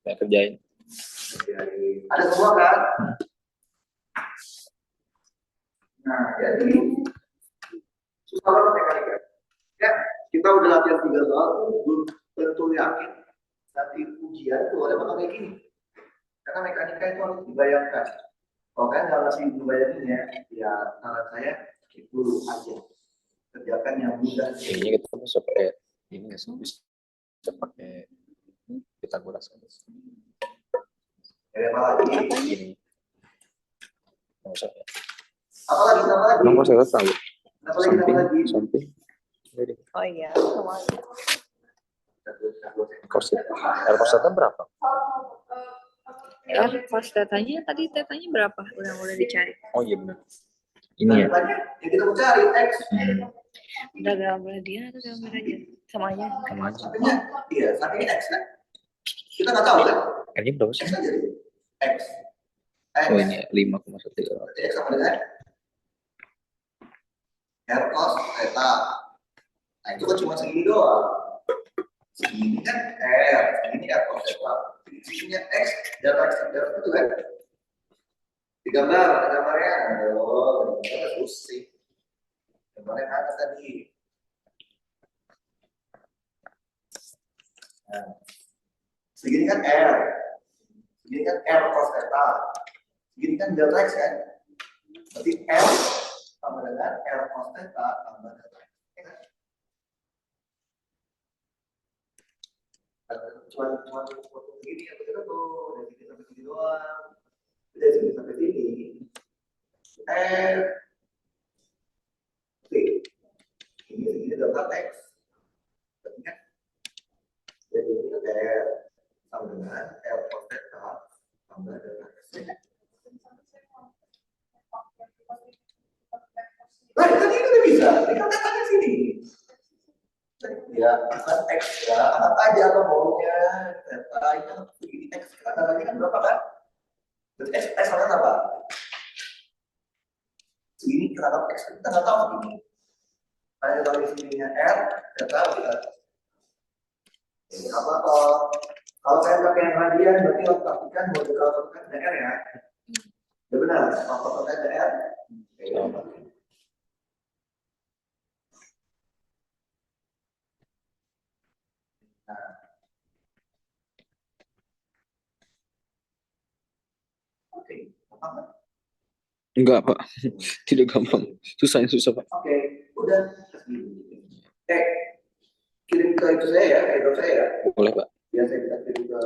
Saya kerjain. Ada semua kan? Nah, jadi susah banget mekanika. Ya, kita udah latihan 3 soal, belum tentu yakin nanti ujian itu ada bakal kayak gini. Karena mekanika itu harus dibayangkan. Kalau kalian nggak masih dibayangin ya saran saya skip dulu aja. Kerjakan yang mudah. Ini kita bisa pakai ini nggak sih? Bisa pakai Pitagoras. Apa lagi? Ini. Nggak usah ya. Apa lagi? Kenapa saya tahu? Apa lagi? Samping. Oh iya, sama aja. Korseta berapa? Cos tetanya tadi tetanya berapa? Udah dicari. Oh iya benar. Ini ya. Yang kita mau cari X. Udah gambar dia atau gambar aja? Sama aja. Sama aja. Iya, sampingnya X kan? Kita nggak tahu kan? R-nya berapa sih? X aja. X. Oh ini ya, 5,1. Berarti X sama dengan R cos theta. Nah itu kan cuma segini doang. Segini kan R, segini R cos theta. Segini X, delta itu kan? Gambarnya. Oh, gambarnya pusing. Gambarnya atas tadi. Nah, segini kan R. Segini kan R cos theta. Segini kan delta X kan? Berarti R sama dengan R cos theta tambah delta X. Ya kan? Cuma begini ya, betul tuh dari sini sampai sini doang. Dari sini sampai sini. R Oke. Ini delta X. Ingat? Jadi ini R sama dengan R cos theta tambah delta X. Nah, tadi itu udah bisa. Tinggal datangnya sini. Ya, bukan X ya. Angkat aja apa maunya. Theta itu begini X. Kata lagi kan berapa kan? Berarti X sama apa? Segini kenapa X? Kita nggak tahu ini. Hanya tahu di sininya R, theta bisa. Ini apa toh? Kalau saya pakai yang radian, berarti harus pastikan bahwa kalau pakai ada R ya. Ya benar, kalau pakai ada R. Oke, gampang. Enggak, Pak. Tidak gampang. Susah Pak. Oke, udah. Kirim ke itu saya ya, ke saya ya. Boleh, Pak. Biar saya bisa kirim ke